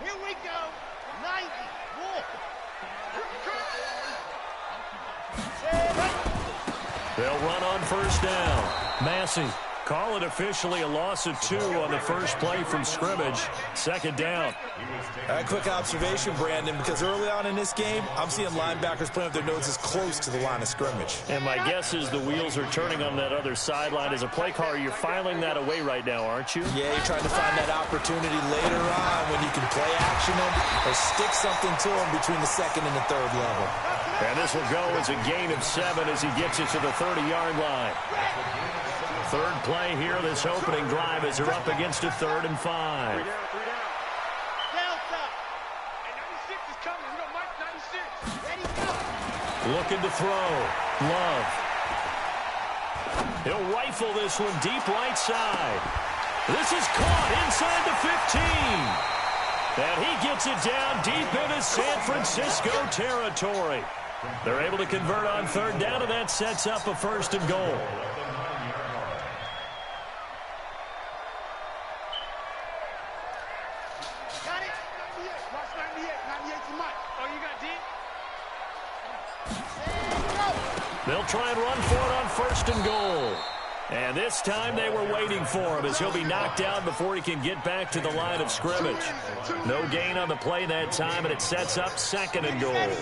Here we go. 90. Whoa. They'll run on first down. Massey, call it officially a loss of 2 on the first play from scrimmage. Second down. A quick observation, Brandon, because early on in this game, I'm seeing linebackers playing with their noses close to the line of scrimmage. And my guess is the wheels are turning on that other sideline. As a play caller, you're filing that away right now, aren't you? Yeah, you're trying to find that opportunity later on when you can play action them or stick something to them between the second and the third level. And this will go as a gain of 7 as he gets it to the 30-yard line. Third play here, this opening drive, as they're up against a 3rd and 5. Looking to throw. Love. He'll rifle this one deep right side. This is caught inside the 15. And he gets it down deep into San Francisco territory. They're able to convert on 3rd down, and that sets up a 1st and goal. Got it? 98. Watch 98. 98 to Mike. Oh, you got D? They'll try and run for it on 1st and goal. And this time they were waiting for him as he'll be knocked down before he can get back to the line of scrimmage. No gain on the play that time, and it sets up 2nd and goal.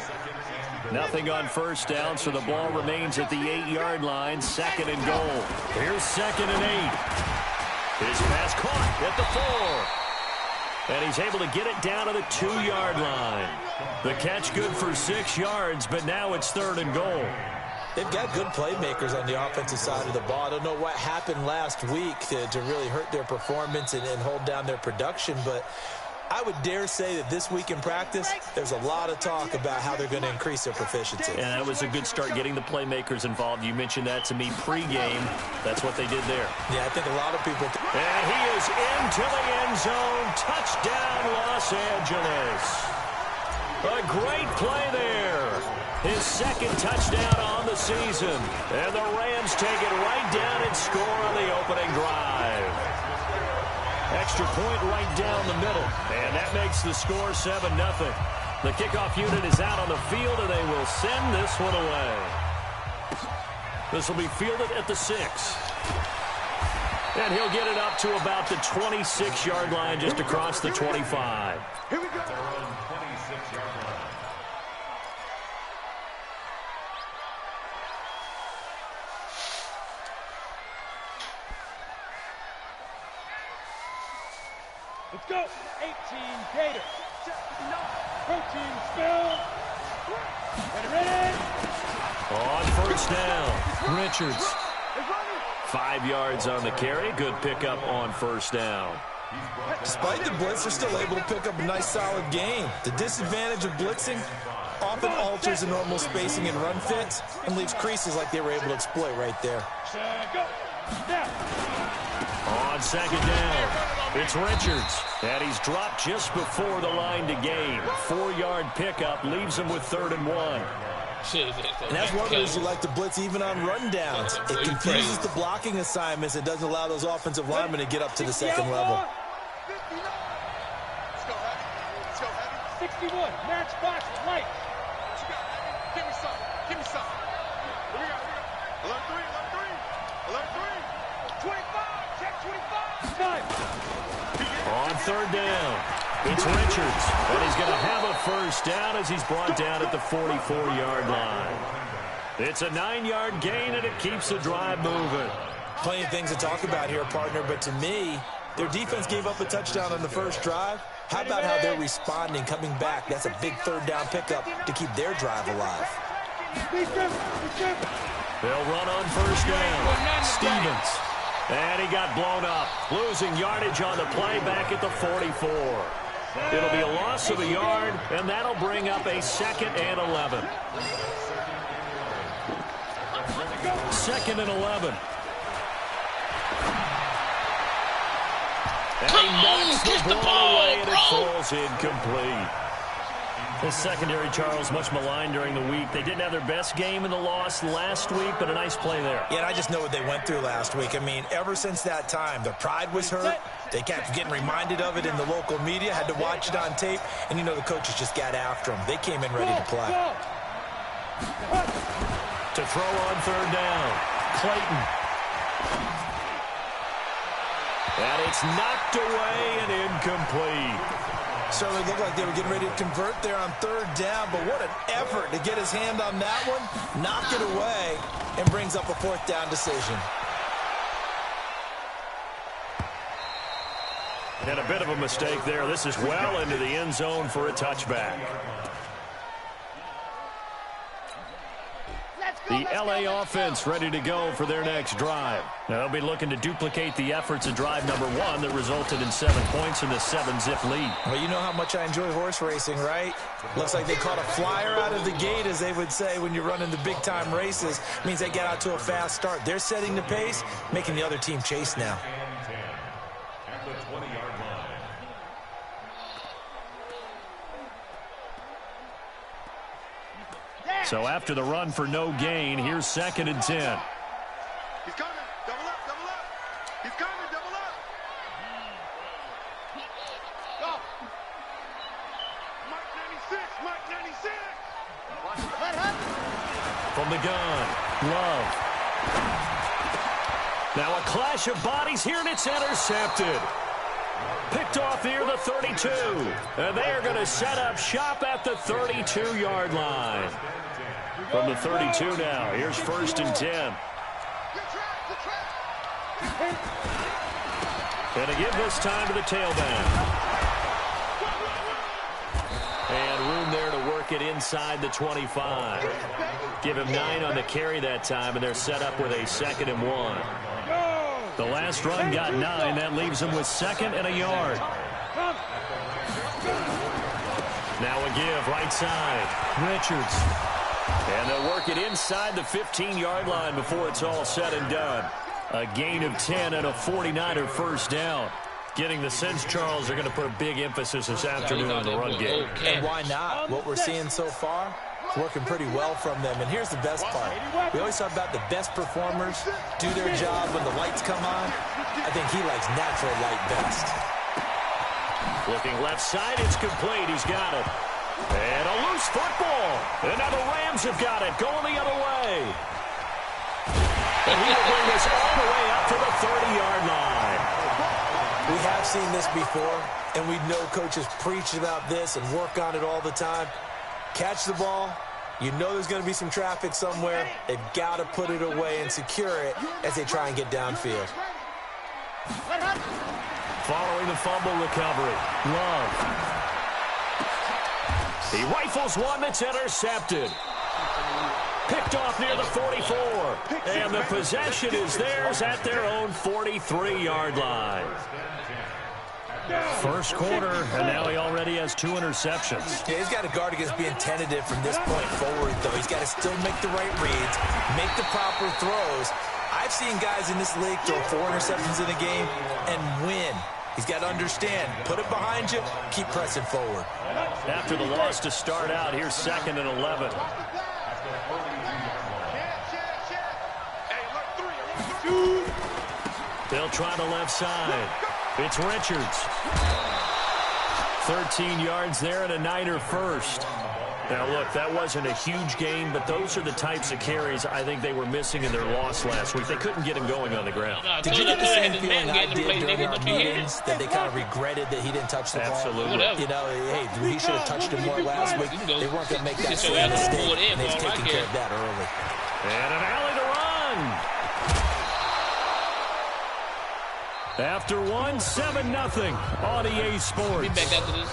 Nothing on 1st down, so the ball remains at the 8-yard line. 2nd and goal. Here's 2nd and 8. His pass caught at the 4. And he's able to get it down to the 2-yard line. The catch good for 6 yards, but now it's 3rd and goal. They've got good playmakers on the offensive side of the ball. I don't know what happened last week to really hurt their performance and hold down their production, but I would dare say that this week in practice, there's a lot of talk about how they're going to increase their proficiency. And that was a good start getting the playmakers involved. You mentioned that to me pregame. That's what they did there. Yeah, I think a lot of people... And he is into the end zone. Touchdown, Los Angeles. A great play there. His 2nd touchdown on the season. And the Rams take it right down and score on the opening drive. Extra point right down the middle. And that makes the score 7-0. The kickoff unit is out on the field, and they will send this one away. This will be fielded at the 6. And he'll get it up to about the 26-yard line, just across the 25. Here we go. Let's go. 18 Gators. Protein spill. Get ready. On 1st down, Richards. 5 yards on the carry. Good pickup on 1st down. Despite the blitz, they're still able to pick up a nice, solid gain. The disadvantage of blitzing often alters the normal spacing and run fits and leaves creases like they were able to exploit right there. Go. Now. On 2nd down, it's Richards. And he's dropped just before the line to gain. 4-yard pickup leaves him with 3rd and 1. And that's one of those you like to blitz even on rundowns. It confuses the blocking assignments and doesn't allow those offensive linemen to get up to the 2nd level. 61, match box, right. Give me some. Give me some. Here we go. Alert 3, alert 3. Alert 3. 25, check 25. On 3rd down, it's Richards. And he's going to have a 1st down as he's brought down at the 44-yard line. It's a 9-yard gain, and it keeps the drive moving. Plenty of things to talk about here, partner, but to me, their defense gave up a touchdown on the first drive. How about how they're responding, coming back? That's a big 3rd down pickup to keep their drive alive. They'll run on 1st down. Stevens. And he got blown up. Losing yardage on the play back at the 44. It'll be a loss of a yard, and that'll bring up a 2nd and 11. 2nd and 11. And he knocks the ball away, and it falls incomplete. The secondary, Charles, much maligned during the week. They didn't have their best game in the loss last week, but a nice play there. Yeah, and I just know what they went through last week. I mean, ever since that time, their pride was hurt. They kept getting reminded of it in the local media, had to watch it on tape, and, you know, the coaches just got after them. They came in ready to play. To throw on third down, Clayton. And it's knocked away and incomplete. Certainly looked like they were getting ready to convert there on third down, but what an effort to get his hand on that one, knock it away, and brings up a fourth down decision. And a bit of a mistake there. This is well into the end zone for a touchback. The LA offense ready to go for their next drive. Now they'll be looking to duplicate the efforts of drive number 1 that resulted in 7 points in the 7-zip lead. Well, you know how much I enjoy horse racing, right? Looks like they caught a flyer out of the gate, as they would say when you're running the big-time races. Means they get out to a fast start. They're setting the pace, making the other team chase now. So after the run for no gain, here's 2nd and 10. He's coming. Double up, double up. He's coming, double up. Go. Mike 96, Mike 96. From the gun, Love. Now a clash of bodies here, and it's intercepted. Picked off near the 32. And they are going to set up shop at the 32-yard line. From the 32 now, here's 1st and 10. And to give this time to the tailback. And room there to work it inside the 25. Give him 9 on the carry that time, and they're set up with a 2nd and 1. The last run got 9. That leaves them with 2nd and a yard. Now a give, right side. Richards. And they'll work it inside the 15-yard line before it's all said and done. A gain of 10 and a 49er first down. Getting the sense, Charles, they're going to put a big emphasis this afternoon on the run game. And why not? What we're seeing so far, it's working pretty well from them. And here's the best part. We always talk about the best performers do their job when the lights come on. I think he likes natural light best. Looking left side, it's complete. He's got it. And a loose football. And now the Rams have got it, going the other way. And he will bring this all the way up to the 30-yard line. We have seen this before, and we know coaches preach about this and work on it all the time. Catch the ball. You know there's going to be some traffic somewhere. They've got to put it away and secure it as they try and get downfield. Following the fumble recovery, Love. He rifles one that's intercepted. Picked off near the 44. And the possession is theirs at their own 43-yard line. First quarter, and now he already has 2 interceptions. Yeah, he's got to guard against being tentative from this point forward, though. He's got to still make the right reads, make the proper throws. I've seen guys in this league throw 4 interceptions in a game and win. He's got to understand, put it behind you, keep pressing forward. After the loss to start out, here's 2nd and 11. They'll try the left side. It's Richards. 13 yards there and a Niner first. Now, look, that wasn't a huge game, but those are the types of carries I think they were missing in their loss last week. They couldn't get him going on the ground. Did you get the same feeling I did during our meetings, that they kind of regretted that he didn't touch the ball? Absolutely. You know, hey, he should have touched him more last week. They weren't going to make that same mistake, and they've taken care of that early. And an alley to run. After 1, 7-0 on EA Sports. Be back after this.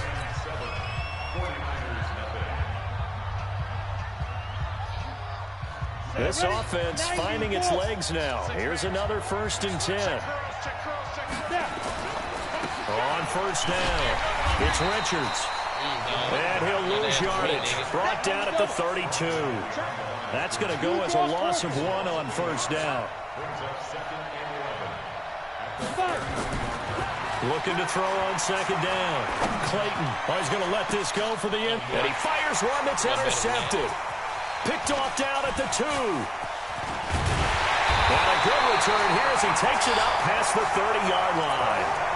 This offense finding its legs now. Here's another 1st and 10. On first down, it's Richards. And he'll lose yardage. Brought down at the 32. That's going to go as a loss of 1 on first down. Looking to throw on 2nd down. Clayton. Oh, he's going to let this go for the end. And he fires one that's intercepted. Picked off down at the 2. And a good return here as he takes it up past the 30-yard line.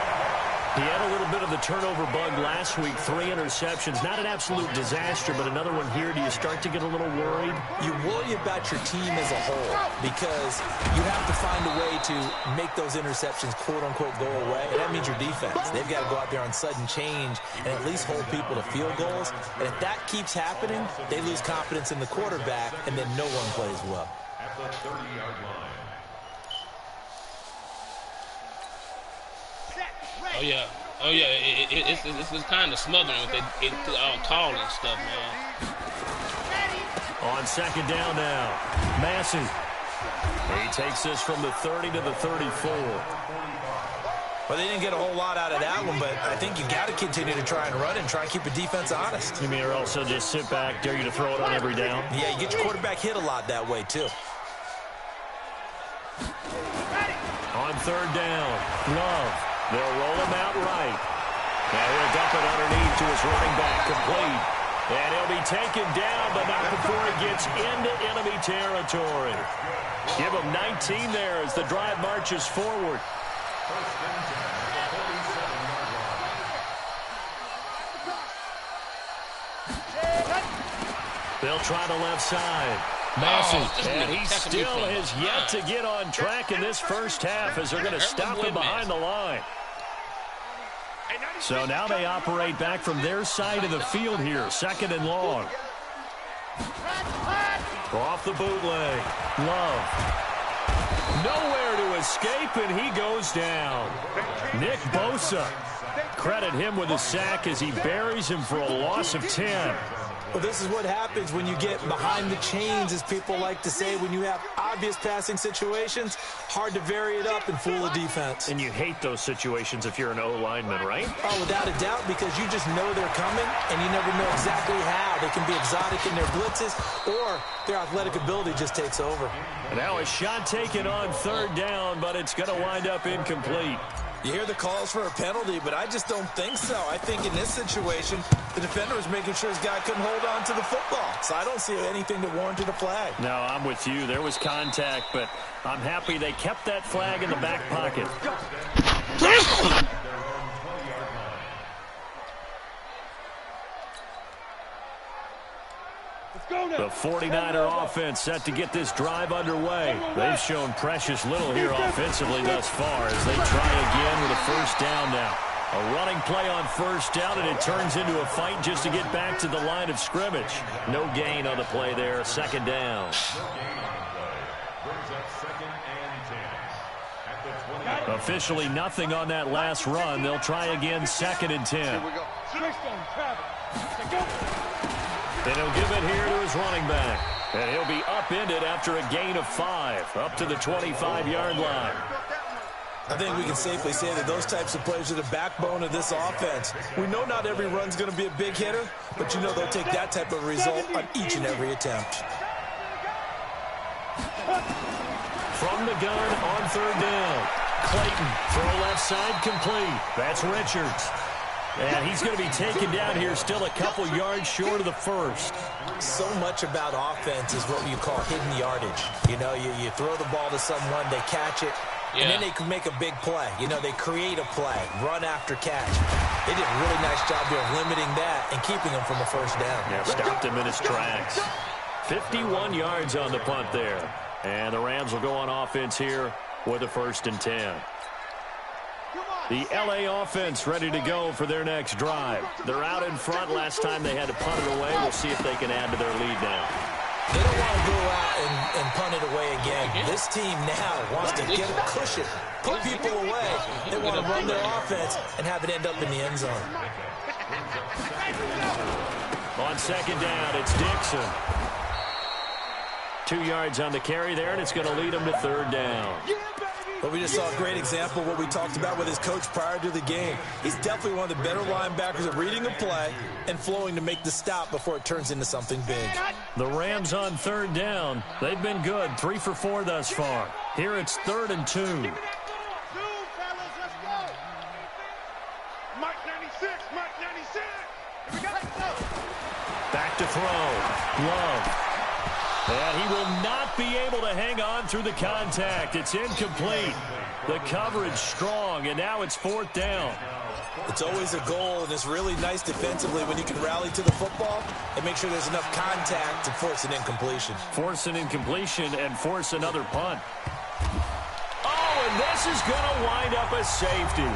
He had a little bit of the turnover bug last week, 3 interceptions. Not an absolute disaster, but another one here. Do you start to get a little worried? You worry about your team as a whole because you have to find a way to make those interceptions, quote-unquote, go away. And that means your defense. They've got to go out there on sudden change and at least hold people to field goals. And if that keeps happening, they lose confidence in the quarterback, and then no one plays well. At the 30-yard line. Oh, yeah. Oh, yeah. It's kind of smothering with it all tall and stuff, man. On second down now, Massey. He takes this from the 30 to the 34. Well, they didn't get a whole lot out of that one, but I think you got to continue to try and run and try and keep the defense honest. You mean or also just sit back, dare you to throw it on every down? Yeah, you get your quarterback hit a lot that way, too. On third down, Love. They'll roll him out right. Now he'll dump it underneath to his running back, complete. And he'll be taken down, but not before he gets into enemy territory. Give him 19 there as the drive marches forward. They'll try the left side. Massey, and he still has yet to get on track in this first half as they're going to stop him behind the line. So now they operate back from their side of the field here, second and long. Off the bootleg, Love. Nowhere to escape, and he goes down. Nick Bosa, credit him with a sack as he buries him for a loss of 10. Well, this is what happens when you get behind the chains, as people like to say. When you have obvious passing situations, hard to vary it up and fool the defense. And you hate those situations if you're an O-lineman, right? Oh, without a doubt, because you just know they're coming, and you never know exactly how. They can be exotic in their blitzes, or their athletic ability just takes over. And now a shot taken on third down, but it's going to wind up incomplete. You hear the calls for a penalty, but I just don't think so. I think in this situation, the defender was making sure his guy couldn't hold on to the football. So I don't see anything that warranted a flag. No, I'm with you. There was contact, but I'm happy they kept that flag in the back pocket. The 49er offense set to get this drive underway. They've shown precious little here offensively thus far as they try again with a first down now. A running play on first down, and it turns into a fight just to get back to the line of scrimmage. No gain on the play there, second down. Officially nothing on that last run. They'll try again, second and 10. And he'll give it here to his running back. And he'll be upended after a gain of 5, up to the 25-yard line. I think we can safely say that those types of plays are the backbone of this offense. We know not every run's going to be a big hitter, but you know they'll take that type of result on each and every attempt. From the gun on third down. Clayton, throw left side, complete. That's Richards. And he's going to be taken down here, still a couple yards short of the first. So much about offense is what you call hidden yardage. You know, you throw the ball to someone, they catch it, and then they can make a big play. You know, they create a play, run after catch. They did a really nice job there of limiting that and keeping him from a first down. Yeah, stopped him in his tracks. 51 yards on the punt there. And the Rams will go on offense here with a first and 10. The L.A. offense ready to go for their next drive. They're out in front. Last time they had to punt it away. We'll see if they can add to their lead now. They don't want to go out and punt it away again. This team now wants to get a cushion, put people away. They want to run their offense and have it end up in the end zone. On second down, it's Dixon. 2 yards on the carry there, and it's going to lead them to third down. But we just saw a great example of what we talked about with his coach prior to the game. He's definitely one of the better linebackers at reading a play and flowing to make the stop before it turns into something big. The Rams on third down. They've been good, 3 for 4 thus far. Here it's 3rd and 2. Mike 96, Mike 96. Back to throw. Love. And he will not be able to hang on through the contact. It's incomplete. The coverage strong, and now it's 4th down. It's always a goal, and it's really nice defensively when you can rally to the football and make sure there's enough contact to force an incompletion. Force an incompletion and force another punt. Oh, and this is going to wind up a safety.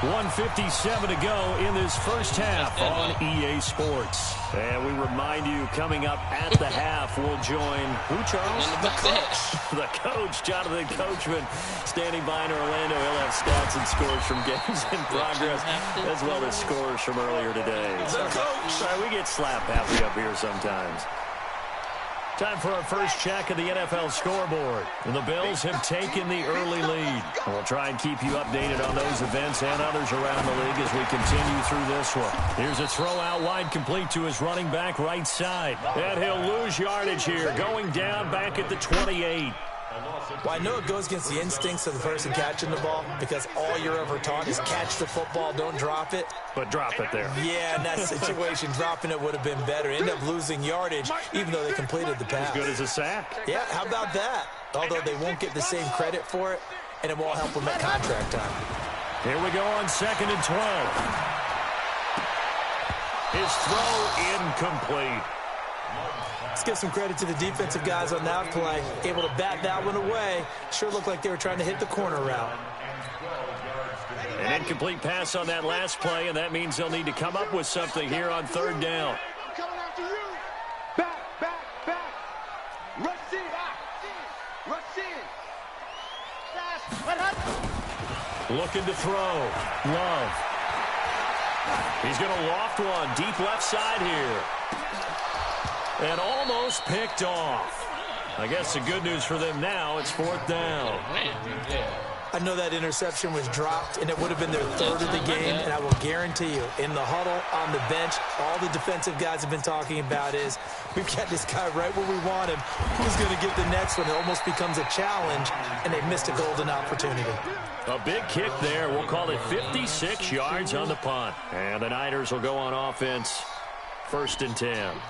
1:57 to go in this first half on EA Sports. And we remind you, coming up at the half, we'll join who, Charles? The coach. The coach, Jonathan Coachman, standing by in Orlando. He'll have stats and scores from games in progress, as well as scores from earlier today. The coach. Sorry, we get slap happy up here sometimes. Time for our first check of the NFL scoreboard. The Bills have taken the early lead. We'll try and keep you updated on those events and others around the league as we continue through this one. Here's a throw out wide complete to his running back right side. And he'll lose yardage here, going down back at the 28. Well, I know it goes against the instincts of the person catching the ball because all you're ever taught is catch the football, don't drop it. But drop it there. Yeah, in that situation, dropping it would have been better. End up losing yardage, even though they completed the pass. As good as a sack. Yeah, how about that? Although they won't get the same credit for it, and it won't help them at contract time. Here we go on 2nd and 12. His throw incomplete. Let's give some credit to the defensive guys on that play. Able to bat that one away. Sure looked like they were trying to hit the corner route. An incomplete pass on that last play, and that means they'll need to come up with something here on 3rd down. I'm coming after you. Back. Rush in. Looking to throw. Love. He's going to loft one deep left side here. And almost picked off. I guess the good news for them now, it's 4th down. I know that interception was dropped, and it would have been their 3rd of the game, and I will guarantee you, in the huddle, on the bench, all the defensive guys have been talking about is, we've got this guy right where we want him. Who's going to get the next one? It almost becomes a challenge, and they missed a golden opportunity. A big kick there. We'll call it 56 yards on the punt. And the Niners will go on offense. 1st and 10.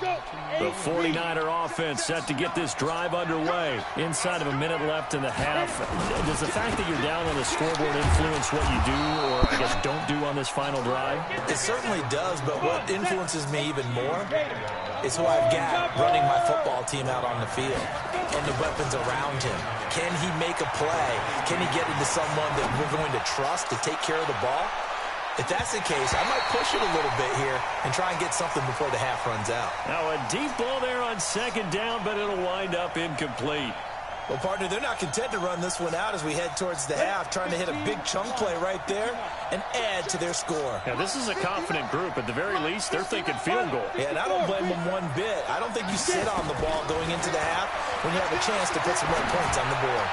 The 49er offense set to get this drive underway. Inside of a minute left in the half. Does the fact that you're down on the scoreboard influence what you do, or I guess don't do on this final drive? It certainly does, but what influences me even more is who I've got running my football team out on the field and the weapons around him. Can he make a play? Can he get into someone that we're going to trust to take care of the ball? If that's the case, I might push it a little bit here and try and get something before the half runs out. Now a deep ball there on 2nd down, but it'll wind up incomplete. Well, partner, they're not content to run this one out as we head towards the half, trying to hit a big chunk play right there and add to their score. Yeah, this is a confident group. At the very least, they're thinking field goal. Yeah, and I don't blame them one bit. I don't think you sit on the ball going into the half when you have a chance to put some more points on the board.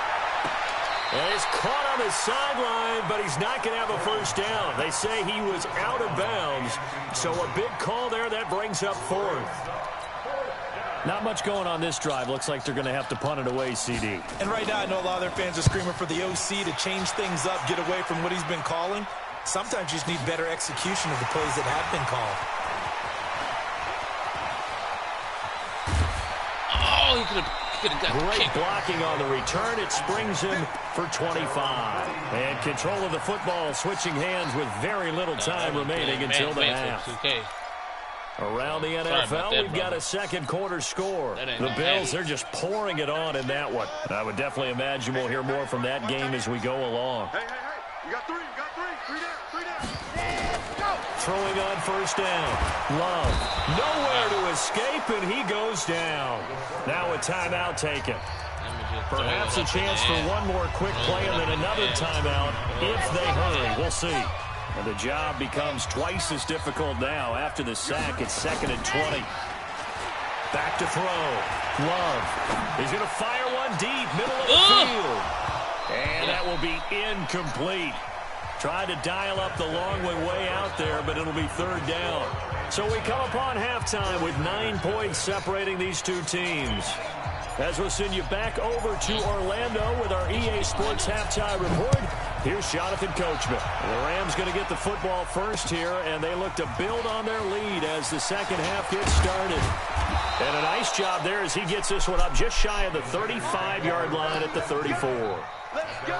And he's caught on the sideline, but he's not going to have a 1st down. They say he was out of bounds, so a big call there. That brings up 4th. Not much going on this drive. Looks like they're going to have to punt it away, CD. And right now, I know a lot of their fans are screaming for the OC to change things up, get away from what he's been calling. Sometimes you just need better execution of the plays that have been called. Oh, he could have got Great kicked. blocking on the return. It springs him for 25. And control of the football switching hands with very little time remaining until the half. Around the NFL, we've got a 2nd quarter score. The Bills, they're just pouring it on in that one. I would definitely imagine we'll hear more from that game as we go along. Hey. You got 3. Three down. Throwing on 1st down. Love. Nowhere to escape, and he goes down. Now a timeout taken. Perhaps a chance for one more quick play and then another timeout if they hurry. We'll see. And the job becomes twice as difficult now. After the sack, it's 2nd and 20. Back to throw. Love. He's going to fire one deep, middle of the field. And that will be incomplete. Tried to dial up the long way out there, but it'll be 3rd down. So we come upon halftime with 9 points separating these two teams. As we'll send you back over to Orlando with our EA Sports Halftime Report. Here's Jonathan Coachman. The Rams going to get the football first here, and they look to build on their lead as the second half gets started. And a nice job there as he gets this one up just shy of the 35-yard line at the 34. Let's go.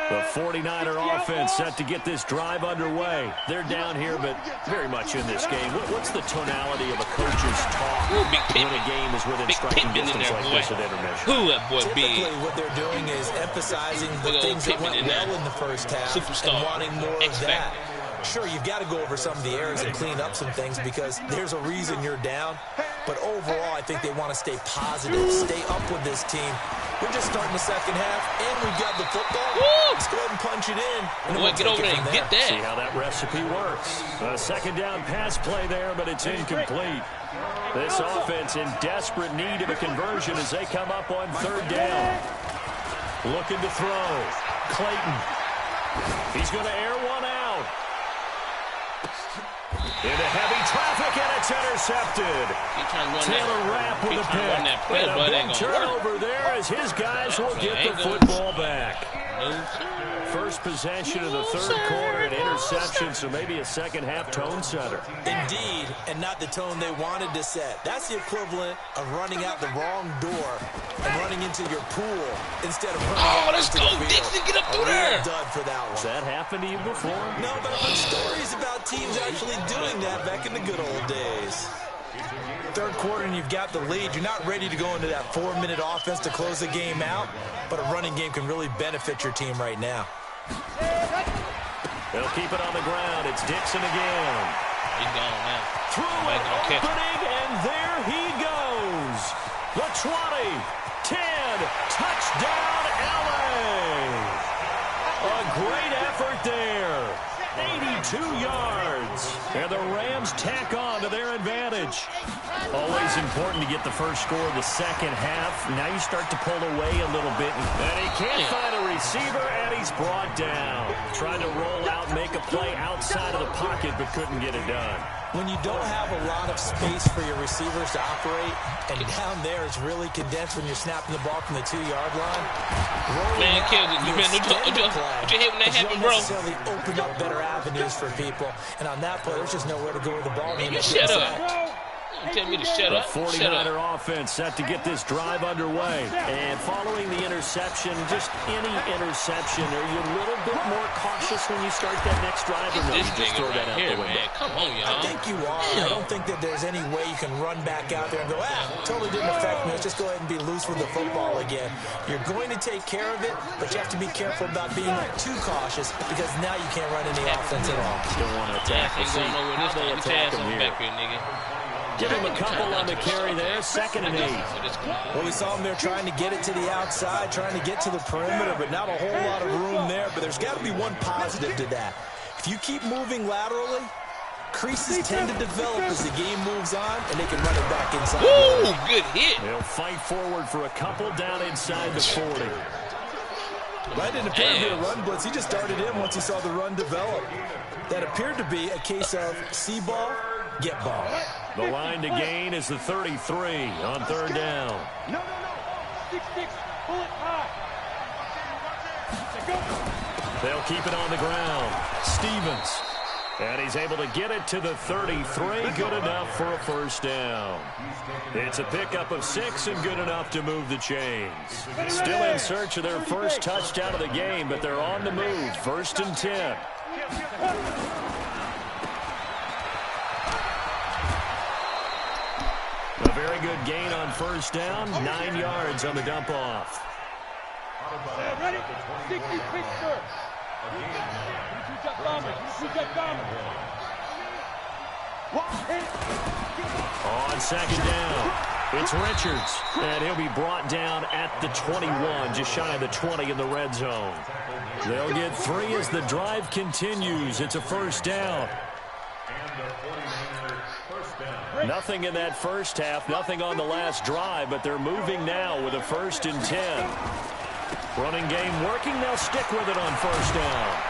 The 49er offense set to get this drive underway. They're down here, but very much in this game. What's the tonality of a coach's talk when a game is within striking distance like this at intermission? Who that boy big? Typically, what they're doing is emphasizing the things that went well in the first half and wanting more of that. Sure, you've got to go over some of the errors and clean up some things because there's a reason you're down. But overall, I think they want to stay positive, stay up with this team. We're just starting the second half, and we've got the football. Woo! Let's go ahead and punch it in. And Boy, get over there and get that. See how that recipe works. A second down pass play there, but it's incomplete. This offense in desperate need of a conversion as they come up on third down. Looking to throw. Clayton. He's going to air one out. Into heavy traffic, and it's intercepted. Taylor Rapp with a pick. And a big turnover there as his guys will get the football back. First possession of the third quarter, an interception, so maybe a second-half tone setter. Indeed, and not the tone they wanted to set. That's the equivalent of running out the wrong door and running into your pool instead of running out let's into go, the field. Dixon, get up through A real there. dud for that one. Has that happened to you before? No, but I've heard stories about teams actually doing that back in the good old days. Third quarter and you've got the lead. You're not ready to go into that 4-minute offense to close the game out, but a running game can really benefit your team right now. They'll keep it on the ground. It's Dixon again. He's gone now. Through an opening, and there he goes. The 20, 10, touchdown LA. A great effort there. 82 yards. And the Rams tack on to their advantage. Always important to get the first score of the second half. Now you start to pull away a little bit. And he can't find a receiver, and he's brought down. Trying to roll out, make a play outside of the pocket, but couldn't get it done. When you don't have a lot of space for your receivers to operate, and down there it's really condensed when you're snapping the ball from the 2-yard line. Man, don't you hate when that happens, bro? Necessarily open up better avenues for people, and on that play, there's just nowhere to go with the ball. Man, you shut up. You tell me to shut up. The 49er offense set to get this drive underway. And following the interception, just any interception, are you a little bit more cautious when you start that next drive, or no, you just throw that out the window? Man. Come on, y'all. I think you are. I don't think that there's any way you can run back out there and go, totally didn't affect me. Let's just go ahead and be loose with the football again. You're going to take care of it, but you have to be careful about being too cautious because now you can't run any offense at all. Don't want to attack. Ain't going nowhere this time. Get your ass on back here, nigga. Give him a couple on the carry there. 2nd and 8. Well, we saw them there trying to get it to the outside, trying to get to the perimeter, but not a whole lot of room there. But there's got to be one positive to that. If you keep moving laterally, creases tend to develop as the game moves on, and they can run it back inside. Woo, good hit. They'll fight forward for a couple down inside the 40. That didn't appear to be a run blitz. He just started in once he saw the run develop. That appeared to be a case of see ball, get ball. The line to gain is the 33 on third down. No. 6-6. Pull it high. They'll keep it on the ground. Stevens. And he's able to get it to the 33. Good enough for a first down. It's a pickup of 6 and good enough to move the chains. Still in search of their first touchdown of the game, but they're on the move. 1st and 10. A very good gain on first down. 9 yards on the dump off. Ready? 60 Pittsburgh. On second down, it's Richards, and he'll be brought down at the 21, just shy of the 20 in the red zone. They'll get 3 as the drive continues. It's a first down. Nothing in that first half, nothing on the last drive, but they're moving now with a 1st and 10. Running game working, they'll stick with it on first down.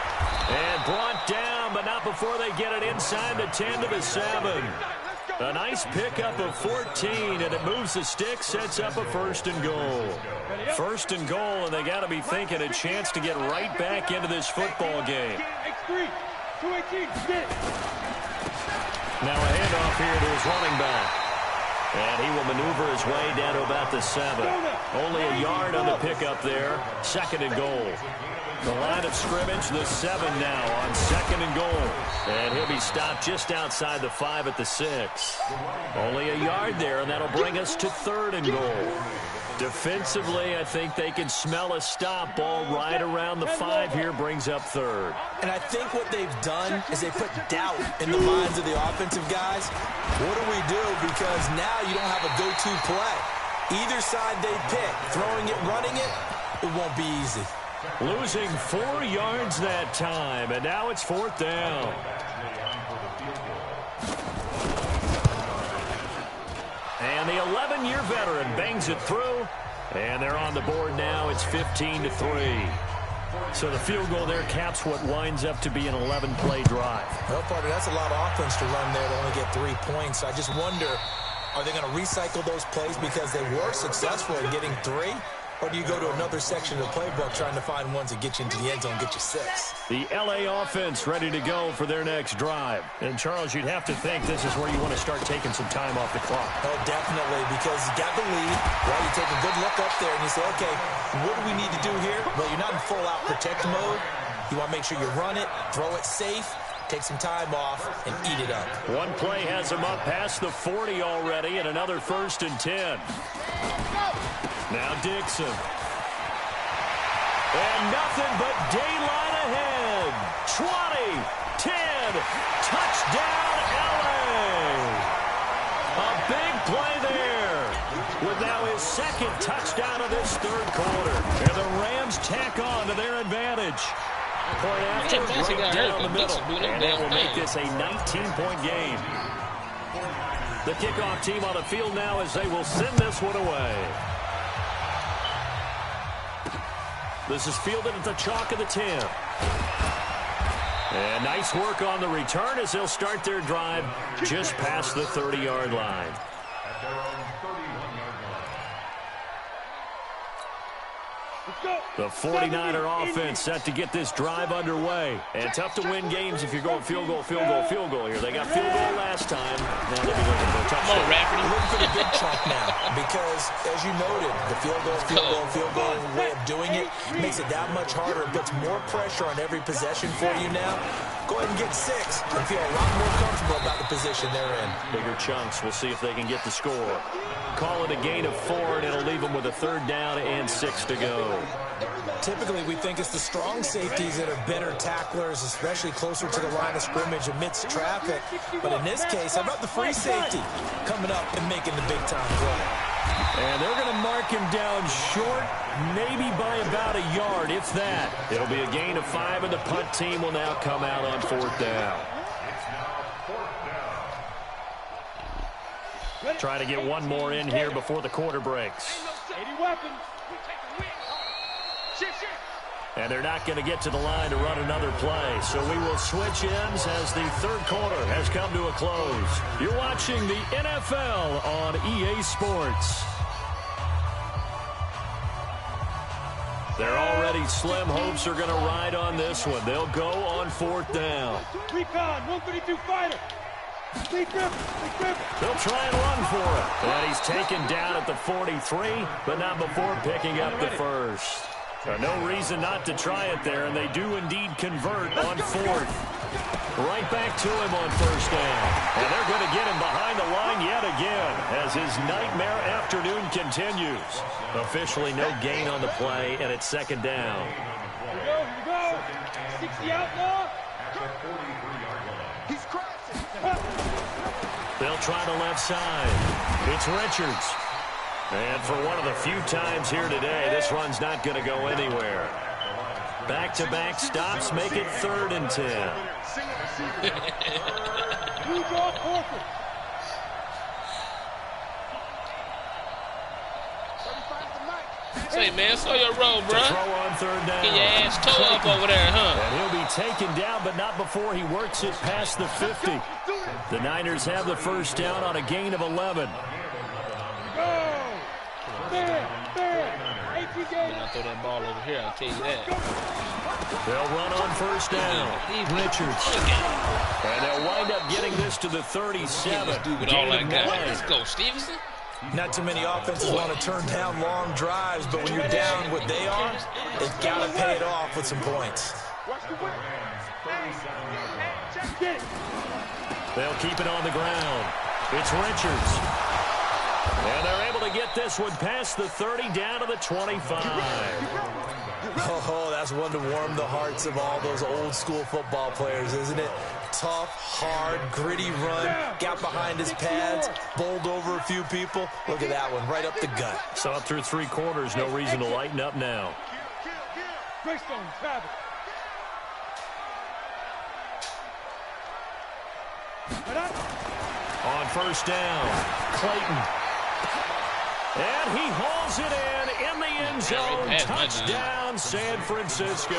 And brought down, but not before they get it inside the 10 to the 7. A nice pickup of 14, and it moves the stick, sets up a 1st and goal. 1st and goal, and they got to be thinking a chance to get right back into this football game. Now a handoff here to his running back. And he will maneuver his way down to about the 7. Only a yard on the pickup there. 2nd and goal. The line of scrimmage, the 7 now on 2nd and goal. And he'll be stopped just outside the 5 at the 6. Only a yard there, and that'll bring us to 3rd and goal. Defensively, I think they can smell a stop. Ball right around the 5 here, brings up 3rd. And I think what they've done is they put doubt in the minds of the offensive guys. What do we do? Because now you don't have a go-to play. Either side they pick, throwing it, running it, it won't be easy. Losing 4 yards that time, and now it's 4th down. And the 11-year veteran bangs it through, and they're on the board now. It's 15-3. So the field goal there caps what winds up to be an 11-play drive. Well, partner, that's a lot of offense to run there to only get 3 points. I just wonder, are they going to recycle those plays because they were successful in getting 3? Or do you go to another section of the playbook trying to find ones that get you into the end zone and get you 6? The L.A. offense ready to go for their next drive. And, Charles, you'd have to think this is where you want to start taking some time off the clock. Oh, definitely, because you got the lead, right? You take a good look up there and you say, okay, what do we need to do here? Well, you're not in full-out protect mode. You want to make sure you run it, throw it safe, take some time off, and eat it up. One play has them up past the 40 already, and another 1st and 10. Now Dixon. And nothing but daylight ahead. 20, 10, touchdown LA. A big play there. With now his 2nd touchdown of this 3rd quarter. And the Rams tack on to their advantage. Point after, right down the middle. And that will make this a 19-point game. The kickoff team on the field now as they will send this one away. This is fielded at the chalk of the 10. And nice work on the return as they'll start their drive just past the 30-yard line. The 49er offense set to get this drive underway. And tough to win games if you're going field goal, field goal, field goal here. They got field goal last time. Now they'll be looking for a touchdown. Come on, Rafferty. Looking for the big chunk now because, as you noted, the field goal way of doing it makes it that much harder. It puts more pressure on every possession for you now. Go ahead and get 6 and feel a lot more comfortable about the position they're in. Bigger chunks. We'll see if they can get the score. Call it a gain of 4, and it'll leave them with a 3rd down and 6 to go. Typically, we think it's the strong safeties that are better tacklers, especially closer to the line of scrimmage amidst traffic. But in this case, how about the free safety coming up and making the big-time play? And they're going to mark him down short, maybe by about a yard, if that. It'll be a gain of 5, and the punt team will now come out on 4th down. Try to get one more in here before the quarter breaks. And they're not going to get to the line to run another play. So we will switch ends as the 3rd quarter has come to a close. You're watching the NFL on EA Sports. They're already slim hopes are going to ride on this one. They'll go on 4th down. Recon, 132 fighter. They'll try and run for it. And he's taken down at the 43, but not before picking up the 1st. No reason not to try it there, and they do indeed convert on 4th. Right back to him on 1st down. And they're going to get him behind the line yet again as his nightmare afternoon continues. Officially no gain on the play, and it's 2nd down. Here we go. 60 outlaw. He's crashing. They'll try the left side. It's Richards. And for one of the few times here today, this run's not going to go anywhere. Back-to-back stops make it 3rd and 10. Say, man, slow your roll, bro. Throw on third down. Get your ass toe up over there, huh? And he'll be taken down, but not before he works it past the 50. The Niners have the first down on a gain of 11. Better not throw that ball over here, I'll tell you that. They'll run on first down. Richards. And they'll wind up getting this to the 37. Do it all like that. Let's go, Stevenson. Not too many offenses want to turn down long drives, but when you're down what they are, they've got to pay it off with some points. They'll keep it on the ground. It's Richards. And they're able to get this one past the 30 down to the 25. Oh, that's one to warm the hearts of all those old school football players, isn't it? Tough, hard, gritty run, got behind his pads, bowled over a few people. Look at that one, right up the gut. So up through 3 quarters, no reason to lighten up now. On first down, Clayton. And he hauls it in the end zone. Touchdown, San Francisco.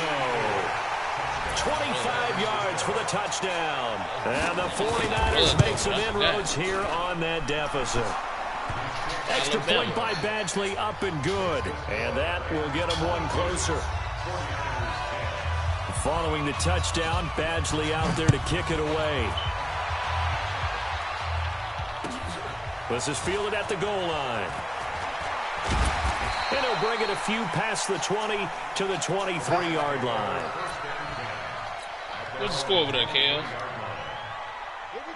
25 yards for the touchdown. And the 49ers make some inroads here on that deficit. Extra point by Badgley, up and good. And that will get them one closer. Following the touchdown, Badgley out there to kick it away. This is fielded at the goal line. And he'll bring it a few past the 20 to the 23-yard line. What's the score over there, Kel?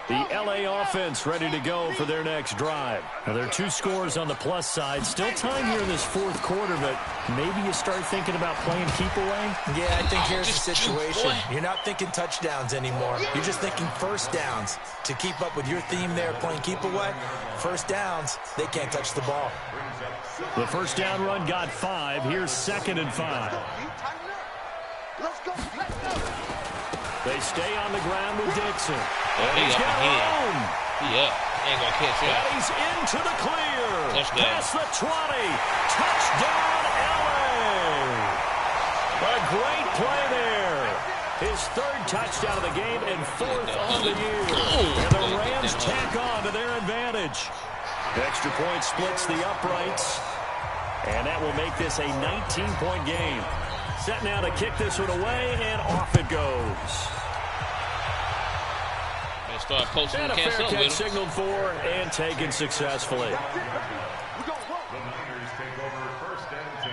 The LA offense ready to go for their next drive. Now, there are 2 scores on the plus side. Still time here in this 4th quarter, but maybe you start thinking about playing keep away? Yeah, I think here's the situation. You're not thinking touchdowns anymore. You're just thinking first downs. To keep up with your theme there, playing keep away, first downs, they can't touch the ball. The first down run got 5. Here's 2nd and 5. They stay on the ground with Dixon. And he's got home. Ain't gonna catch that. And he's into the clear. Touchdown. Past the 20. Touchdown, LA. A great play there. His 3rd touchdown of the game and 4th of the year. And the Rams tack on to their advantage. Extra point splits the uprights. And that will make this a 19-point game. Set now to kick this one away, and off it goes. They start posting And a fair catch signaled for and taken successfully. The Niners take over first and 10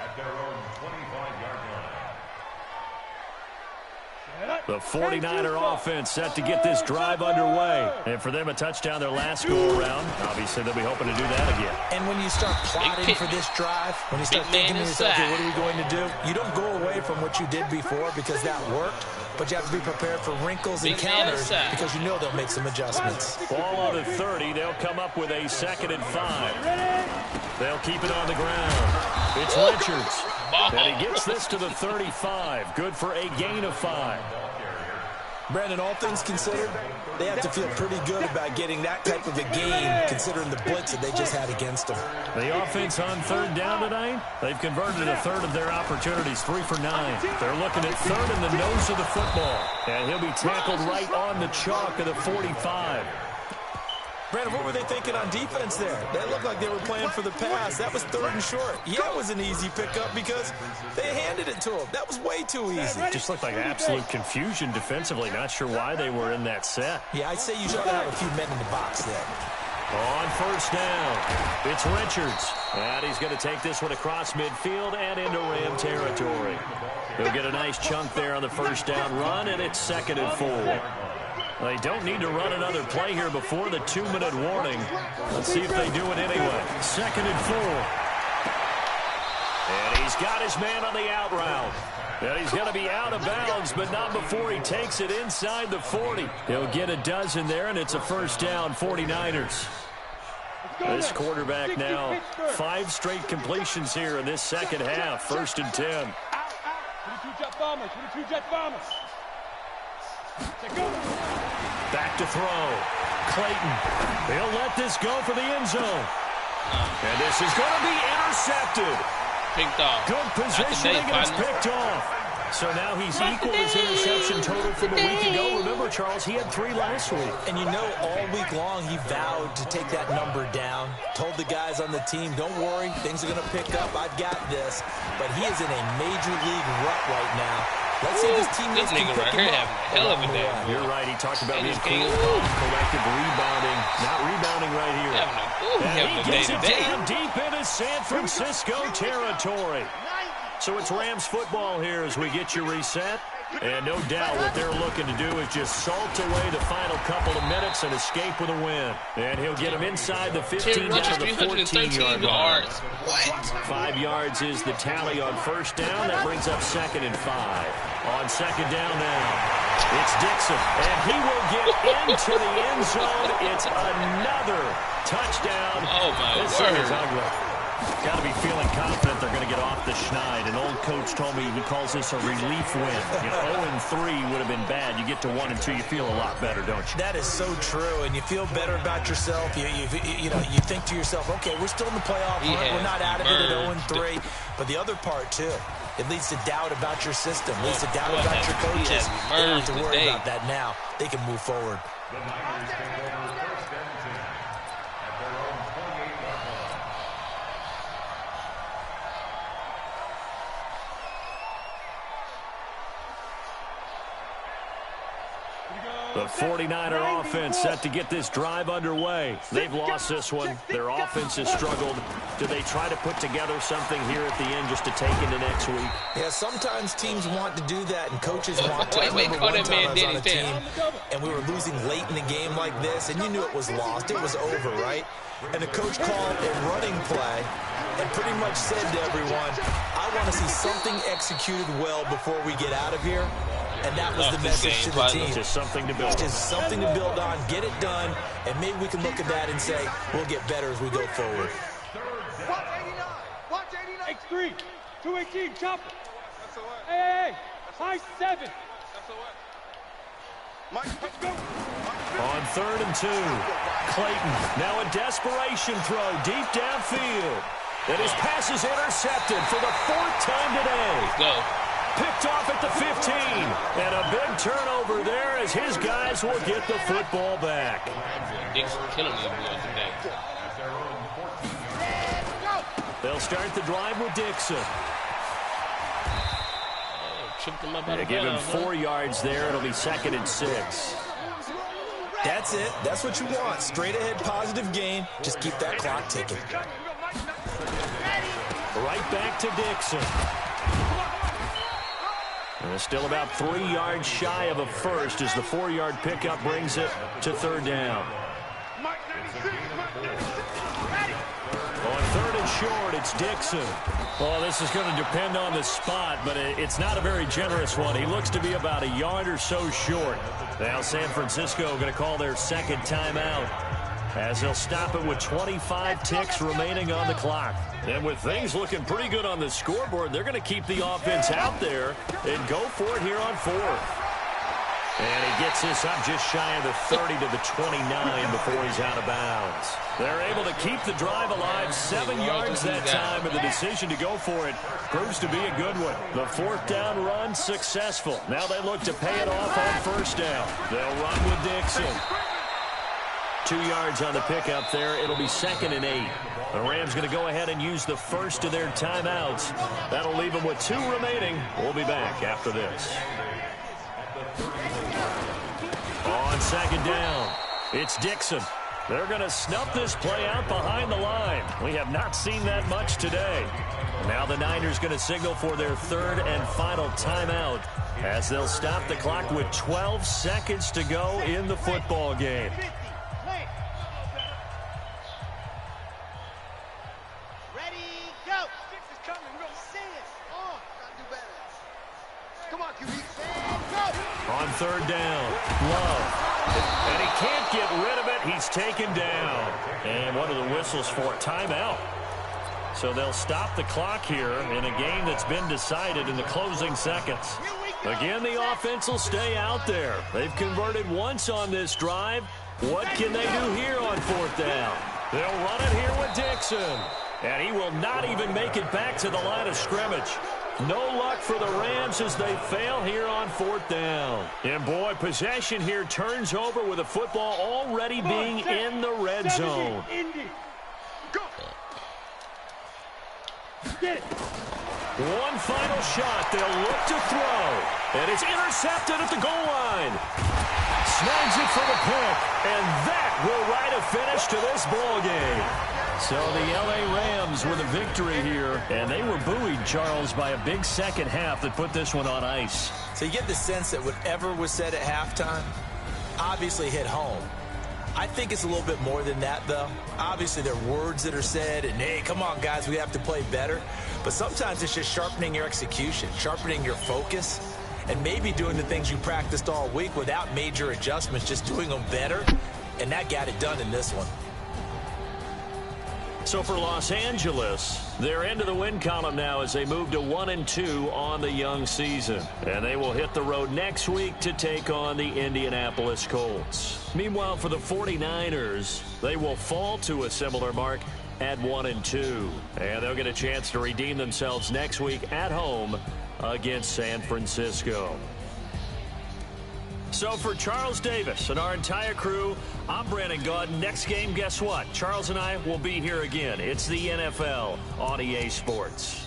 at their own 25-yard line. The 49er offense set to get this drive underway. And for them, a touchdown their last go-around. Obviously, they'll be hoping to do that again. And when you start plotting for this drive, when you start thinking to yourself, okay, what are we going to do? You don't go away from what you did before because that worked, but you have to be prepared for wrinkles and counters because you know they'll make some adjustments. Ball on the 30. They'll come up with a 2nd and 5. They'll keep it on the ground. It's Richards. And he gets this to the 35. Good for a gain of 5. Brandon, all things considered, they have to feel pretty good about getting that type of a game considering the blitz that they just had against them. The offense on 3rd down tonight, they've converted a 1/3 of their opportunities, 3 for 9. They're looking at 3rd in the nose of the football. And he'll be tackled right on the chalk of the 45. Brandon, what were they thinking on defense there? They looked like they were playing for the pass. That was 3rd and short. Yeah, it was an easy pickup because they handed it to him. That was way too easy. It just looked like absolute confusion defensively. Not sure why they were in that set. Yeah, I'd say you should have a few men in the box there. On first down, it's Richards. And he's going to take this one across midfield and into Ram territory. He'll get a nice chunk there on the first down run, and it's 2nd and 4. They don't need to run another play here before the 2-minute warning. Let's see if they do it anyway. 2nd and 4. And he's got his man on the out route. And he's going to be out of bounds, but not before he takes it inside the 40. He'll get a dozen there, and it's a first down, 49ers. This quarterback now, 5 straight completions here in this second half. 1st and 10. 22 jet bombers, 22 jet bombers. Back to throw. Clayton. He'll let this go for the end zone. And this is going to be intercepted. Picked off. Good positioning, and it's picked off. So now he's equal his interception total from a week ago. Remember, Charles, he had 3 last week. And you know, all week long he vowed to take that number down. Told the guys on the team, don't worry, things are going to pick up. I've got this. But he is in a major league rut right now. Let's see if his teammates can pick him up. Hell of a day. You're right. He talked about being cool, collective rebounding. Not rebounding right here. And he gets it down deep into San Francisco territory. So it's Rams football here as we get you reset. And no doubt what they're looking to do is just salt away the final couple of minutes and escape with a win. And he'll get them inside the 15 down to the 14-yard line. 5 yards is the tally on first down. That brings up 2nd and 5. On second down now, it's Dixon. And he will get into the end zone. It's another touchdown. Oh, my word. This is ugly. Got to be feeling confident they're going to get off the schneid. An old coach told me he calls this a relief win. 0-3 would have been bad. You get to 1-2, you feel a lot better, don't you? That is so true, and you feel better about yourself. You think to yourself, okay, we're still in the playoff hunt. We're not out of it at 0-3. But the other part, too, it leads to doubt about your system. It leads to doubt about your coaches. They don't have to worry about that now. They can move forward. The Niners take over first and 10 at their own 28-yard line. The 49er offense set to get this drive underway. They've lost this one. Their offense has struggled. Do they try to put together something here at the end just to take into next week? Yeah, sometimes teams want to do that, and coaches want to. Wait, One time I was on a team, and we were losing late in the game like this, and you knew it was lost. It was over, right? And the coach called a running play and pretty much said to everyone, I want to see something executed well before we get out of here. And that was the message to the team. Just something to build. Just something to build on, get it done, and maybe we can look at that and say, we'll get better as we go forward. Watch 89. Watch 89. X3. 218. Chopper. Hey, high 7. Mike, let's go. On 3rd and 2, Clayton, now a desperation throw deep downfield. And his pass is intercepted for the 4th time today. Let's go. Picked off at the 15. And a big turnover there as his guys will get the football back. Dixon killing these boys today. They'll start the drive with Dixon. Tripped him up out They of give him bounds, 4 yards there. It'll be 2nd and 6. That's it. That's what you want. Straight ahead positive gain. Just keep that clock ticking. Right back to Dixon. And still about 3 yards shy of a first as the 4-yard pickup brings it to 3rd down. On 3rd and short, it's Dixon. Well, this is going to depend on the spot, but it's not a very generous one. He looks to be about a yard or so short. Now San Francisco going to call their 2nd timeout as they'll stop it with 25 ticks remaining on the clock. And with things looking pretty good on the scoreboard, they're going to keep the offense out there and go for it here on 4th. And he gets this up just shy of the 30 to the 29 before he's out of bounds. They're able to keep the drive alive, 7 yards that time, and the decision to go for it proves to be a good one. The 4th down run successful. Now they look to pay it off on 1st down. They'll run with Dixon. 2 yards on the pickup there. It'll be 2nd and 8. The Rams going to go ahead and use the first of their timeouts. That'll leave them with 2 remaining. We'll be back after this. On 2nd down, it's Dixon. They're going to snuff this play out behind the line. We have not seen that much today. Now the Niners going to signal for their 3rd and final timeout as they'll stop the clock with 12 seconds to go in the football game. On 3rd down, Love. And he can't get rid of it. He's taken down. And one of the whistles for timeout. So they'll stop the clock here in a game that's been decided in the closing seconds. Again, the offense will stay out there. They've converted once on this drive. What can they do here on 4th down? They'll run it here with Dixon. And he will not even make it back to the line of scrimmage. No luck for the Rams as they fail here on 4th down. And, boy, possession here turns over with the football already being in the red zone. Go. Get it. One final shot. They'll look to throw. And it's intercepted at the goal line. Snags it for the pick. And that will write a finish to this ball game. So the L.A. Rams with a victory here. And they were buoyed, Charles, by a big second half that put this one on ice. So you get the sense that whatever was said at halftime obviously hit home. I think it's a little bit more than that, though. Obviously, there are words that are said, and, hey, come on, guys, we have to play better. But sometimes it's just sharpening your execution, sharpening your focus, and maybe doing the things you practiced all week without major adjustments, just doing them better. And that got it done in this one. So for Los Angeles, they're into the win column now as they move to 1-2 on the young season. And they will hit the road next week to take on the Indianapolis Colts. Meanwhile, for the 49ers, they will fall to a similar mark at 1-2. And they'll get a chance to redeem themselves next week at home against San Francisco. So for Charles Davis and our entire crew, I'm Brandon Gaudin. Next game, guess what? Charles and I will be here again. It's the NFL on EA Sports.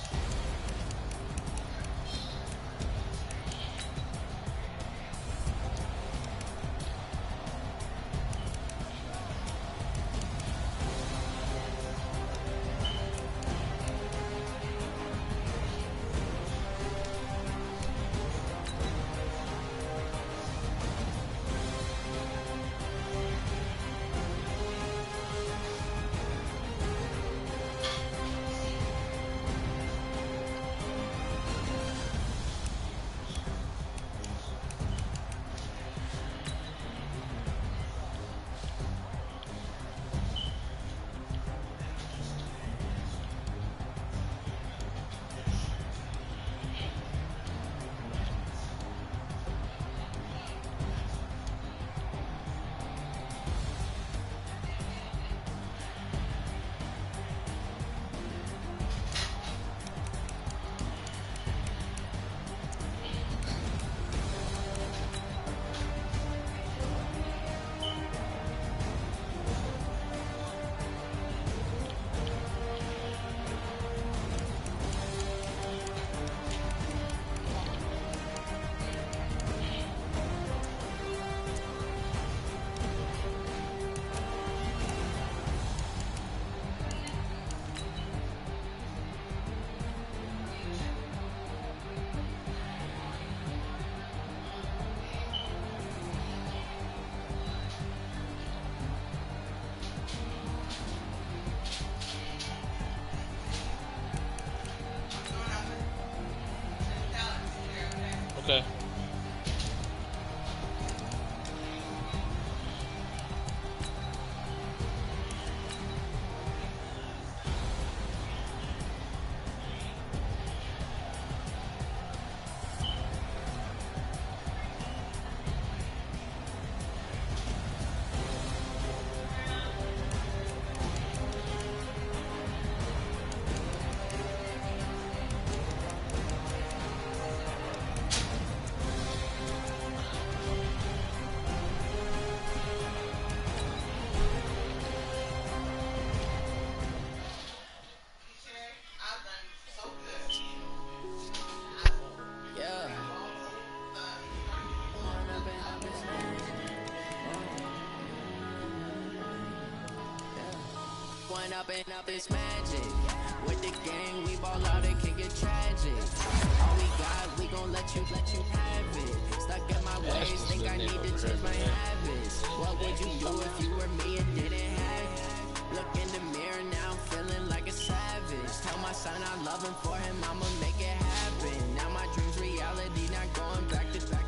Okay. Up it's magic. With the gang, we ball out, it can get tragic. All we got, we gon' let you have it. Stuck in my ways, think I need to change my habits. What would you do if you were me and didn't have it? Look in the mirror now, feeling like a savage. Tell my son I love him, for him I'ma make it happen. Now my dreams reality, not going back to back.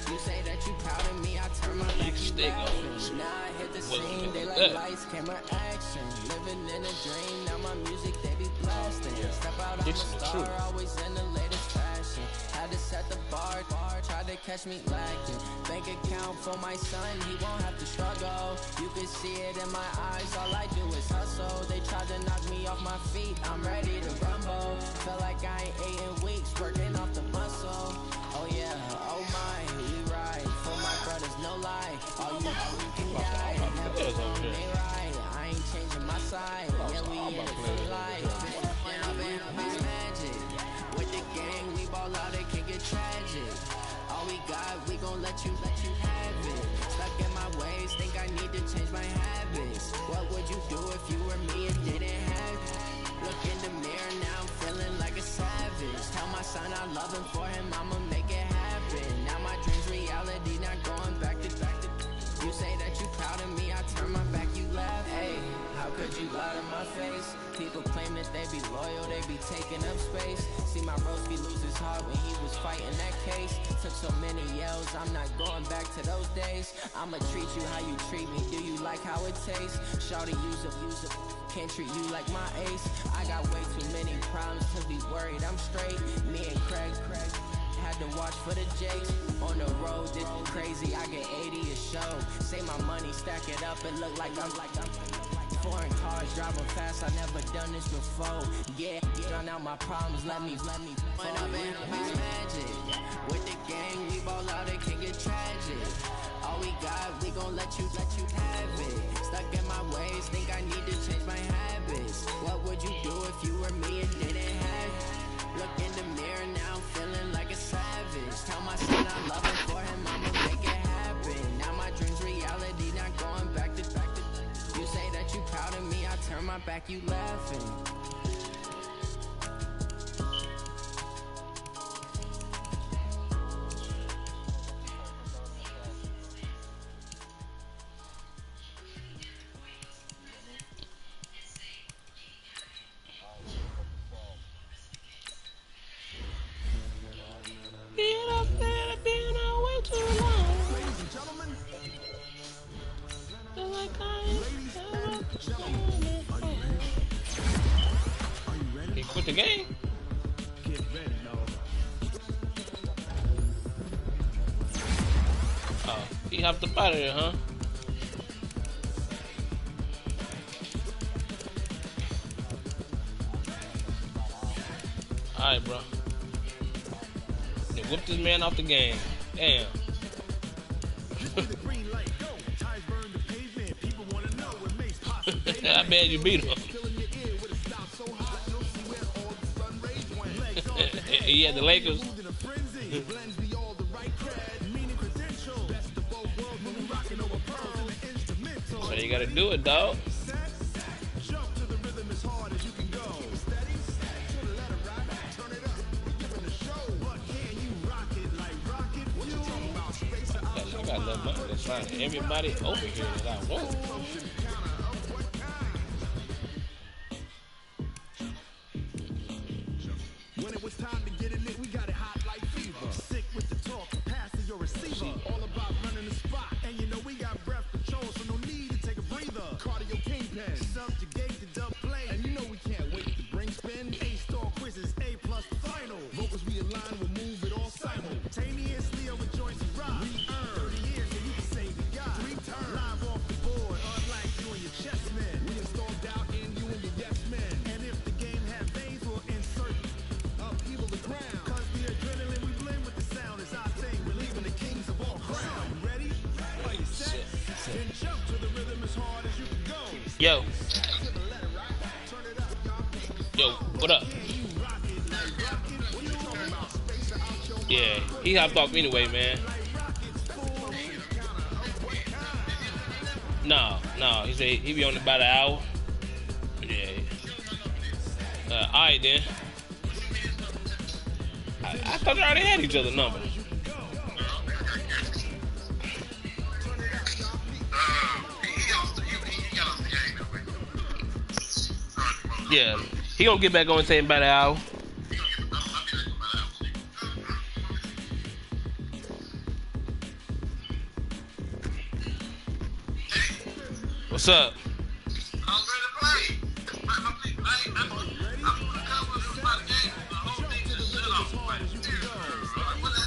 You say that you proud of me, I turn my back, you laughing. Now I hit the scene, they like lights, camera, action. Living in a dream, now my music, they be blasting. Step out, I'm a star, always in the latest fashion. Had to set at the bar, tried to catch me lacking. Bank account for my son, he won't have to struggle. You can see it in my eyes, all I do is hustle. They tried to knock me off my feet, I'm ready to rumble. Feel like I ain't ate in weeks, working off the muscle. Oh yeah, oh my, we ride for my brothers, no lie. All you can die, never ain't right. I ain't changing my side, yeah we in it for life. And I've been magic, with the gang we ball out, it can get tragic. All we got, we gon' let you have it. Stuck in my ways, think I need to change my habits. What would you do if you were me and didn't have it? Look in the mirror, now I'm feeling like a savage. Tell my son I love him, for him I'ma make it happen. Now my dream's reality, not going back to. You say that you proud of me, I turn my back, you laugh. Hey, how could you lie to my face? People claim that they be loyal, they be taking up space. See my broski lose his heart when he was fighting that case. Took so many yells, I'm not going back to those days. I'ma treat you how you treat me, do you like how it tastes? Shawty use up, can't treat you like my ace. I got way too many problems to be worried, I'm straight. Me and Craig had to watch for the Jakes. On the road, this crazy, I get 80 a show. Say my money, stack it up, it look like I'm foreign cars, driving fast, I never done this before. Yeah, drown out my problems, let me When I'm in magic, with the gang, we ball out, it can get tragic. All we got, we gon' let you have it. Stuck in my ways, think I need to change my habits. What would you do if you were me and didn't have it? Look in the mirror, now I'm feeling like a savage. Tell my son I love him, for him I'ma make it happen. Now my dream's reality, not going back to. You say that you proud of me, I turn my back, you laughing. He quit the game. Oh, he hopped up out of there, huh? Alright, bro. They whipped this man off the game. Damn. I bet you beat him. He had the Lakers. But you gotta do it, dog. I got enough money to find everybody over here that I want. When it was time to get it lit, we got it hot like fever. Sick with the talk, passing your receiver. All about running the spot, and you know we got breath control, so no need to take a breather. Cardio kingpin, subjugate the dub play, and you know we can't wait to bring spin. A-star quizzes, A+ final. Vocals realign, we'll move it all simultaneously over joints and rock. We earn 30 years, and you can say we got 3 turns. Live off the board, unlike you and your chess men. We installed doubt in you and your yes men. And if the game had veins, we'll insert upheaval the ground. Cause the adrenaline we blend with the sound is our thing. We're leaving the kings of all crown. Ready? Are you set? Then jump to the rhythm as hard as you can go. Yo. Yo, what up? Yeah, he hopped off anyway, man. No, he said he be on about an hour. Yeah. Alright then. I thought you already had each other's number. Yeah, he gonna get back on and say about an hour. What's up? I was ready to play. I'm gonna cover this by the game. The whole thing just shut off. Like, what the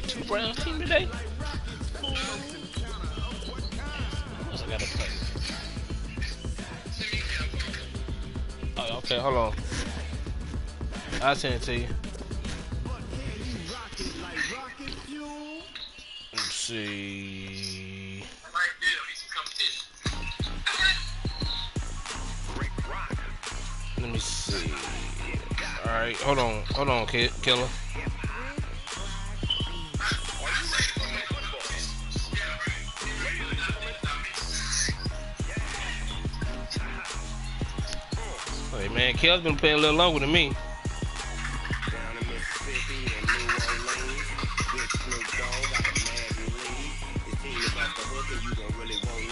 play 2 Browns team today? What else I gotta play? Oh, okay, hold on. I'll send it to you. Let's see. Let me see. Alright, hold on, killer. Hey man, Kel's been playing a little longer than me.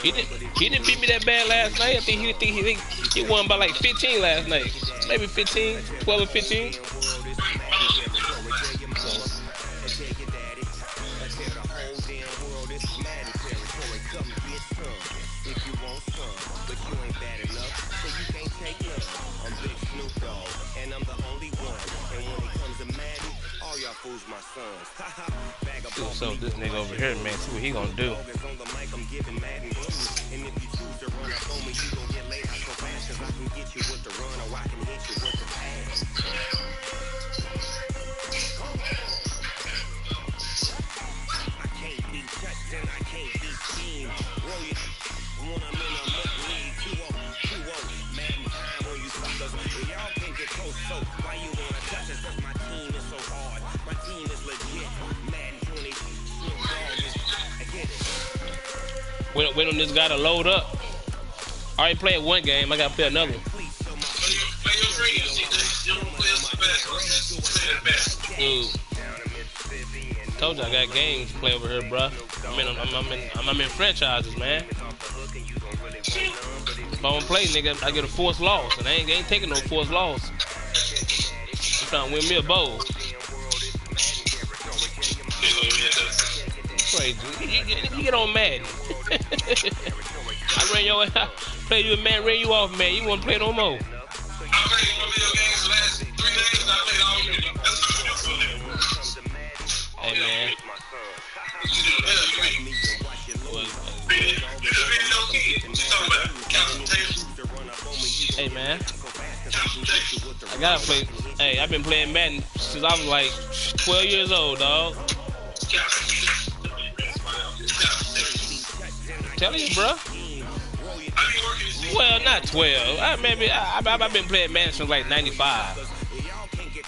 He didn't beat me that bad last night. I think he won by like 15 last night. Maybe 15, 12 or 15. So this nigga over here, man, see what he gonna do. Wait on this guy to load up. I already played one game. I gotta play another one. Dude, told you I got games to play over here, bro. I'm in franchises, man. If I don't play, nigga, I get a forced loss, and I ain't taking no forced loss. I'm trying to win me a bowl. You get on Madden. I ran your ass, played you a man, ran you off, man. You want to play no more. I played my video games the last 3 days. I played all year. That's what hey, man. Hey, man. I gotta play. Hey, I've been playing Madden since I was like 12 years old, dog. Telling you, bro. Well, not 12. I've been playing Madden since like 95.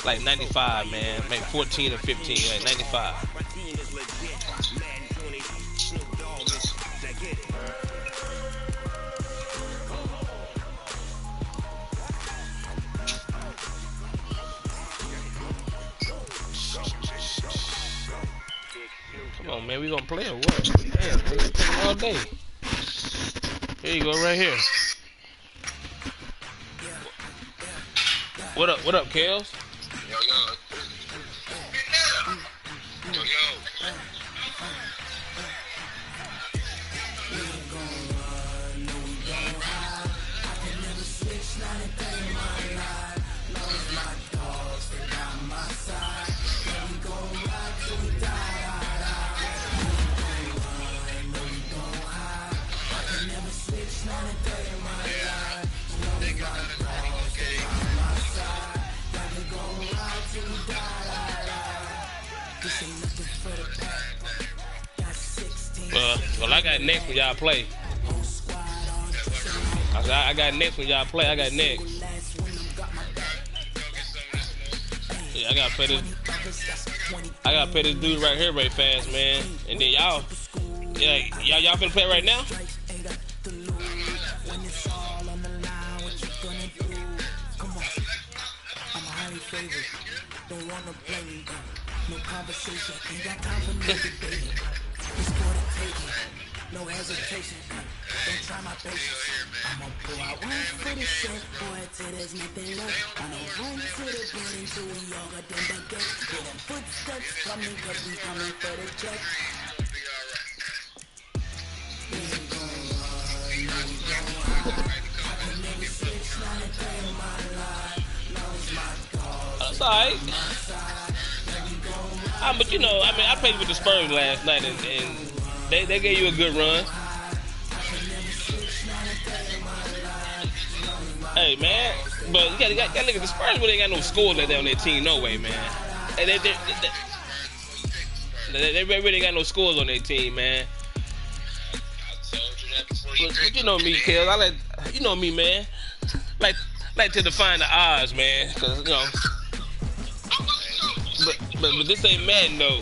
Like 95, man. Maybe 14 or 15. Like 95. Come on, man. We gonna play or what? Damn, we gonna play all day. Here you go, right here. What up, Kels? Yo. Well, I got next when y'all play. I got next when y'all play. I got next. Yeah, I gotta play this. I gotta play this dude right here right fast, man. And then y'all finna play right now? No conversation, ain't got time for no debate. It's for the taking, no hesitation. Don't try my patience. I'ma pull out one for the set, boy, till there's nothing left. I'ma run to the building till we all got them baguettes. Hear them footsteps coming, cause we coming for the check. We ain't gon' run, no, we gon' hide. I can never switch, not a day in my life. Love is my cause. That's alright. But you know, I mean, I played with the Spurs last night, and they gave you a good run. Hey man, but you gotta look at the Spurs, but they ain't got no scores like that on their team, no way, man. Hey, they really got no scores on their team, man. But you know me, Kel. You know me, man. Like to define the odds, man. Cause you know, but this ain't Madden though.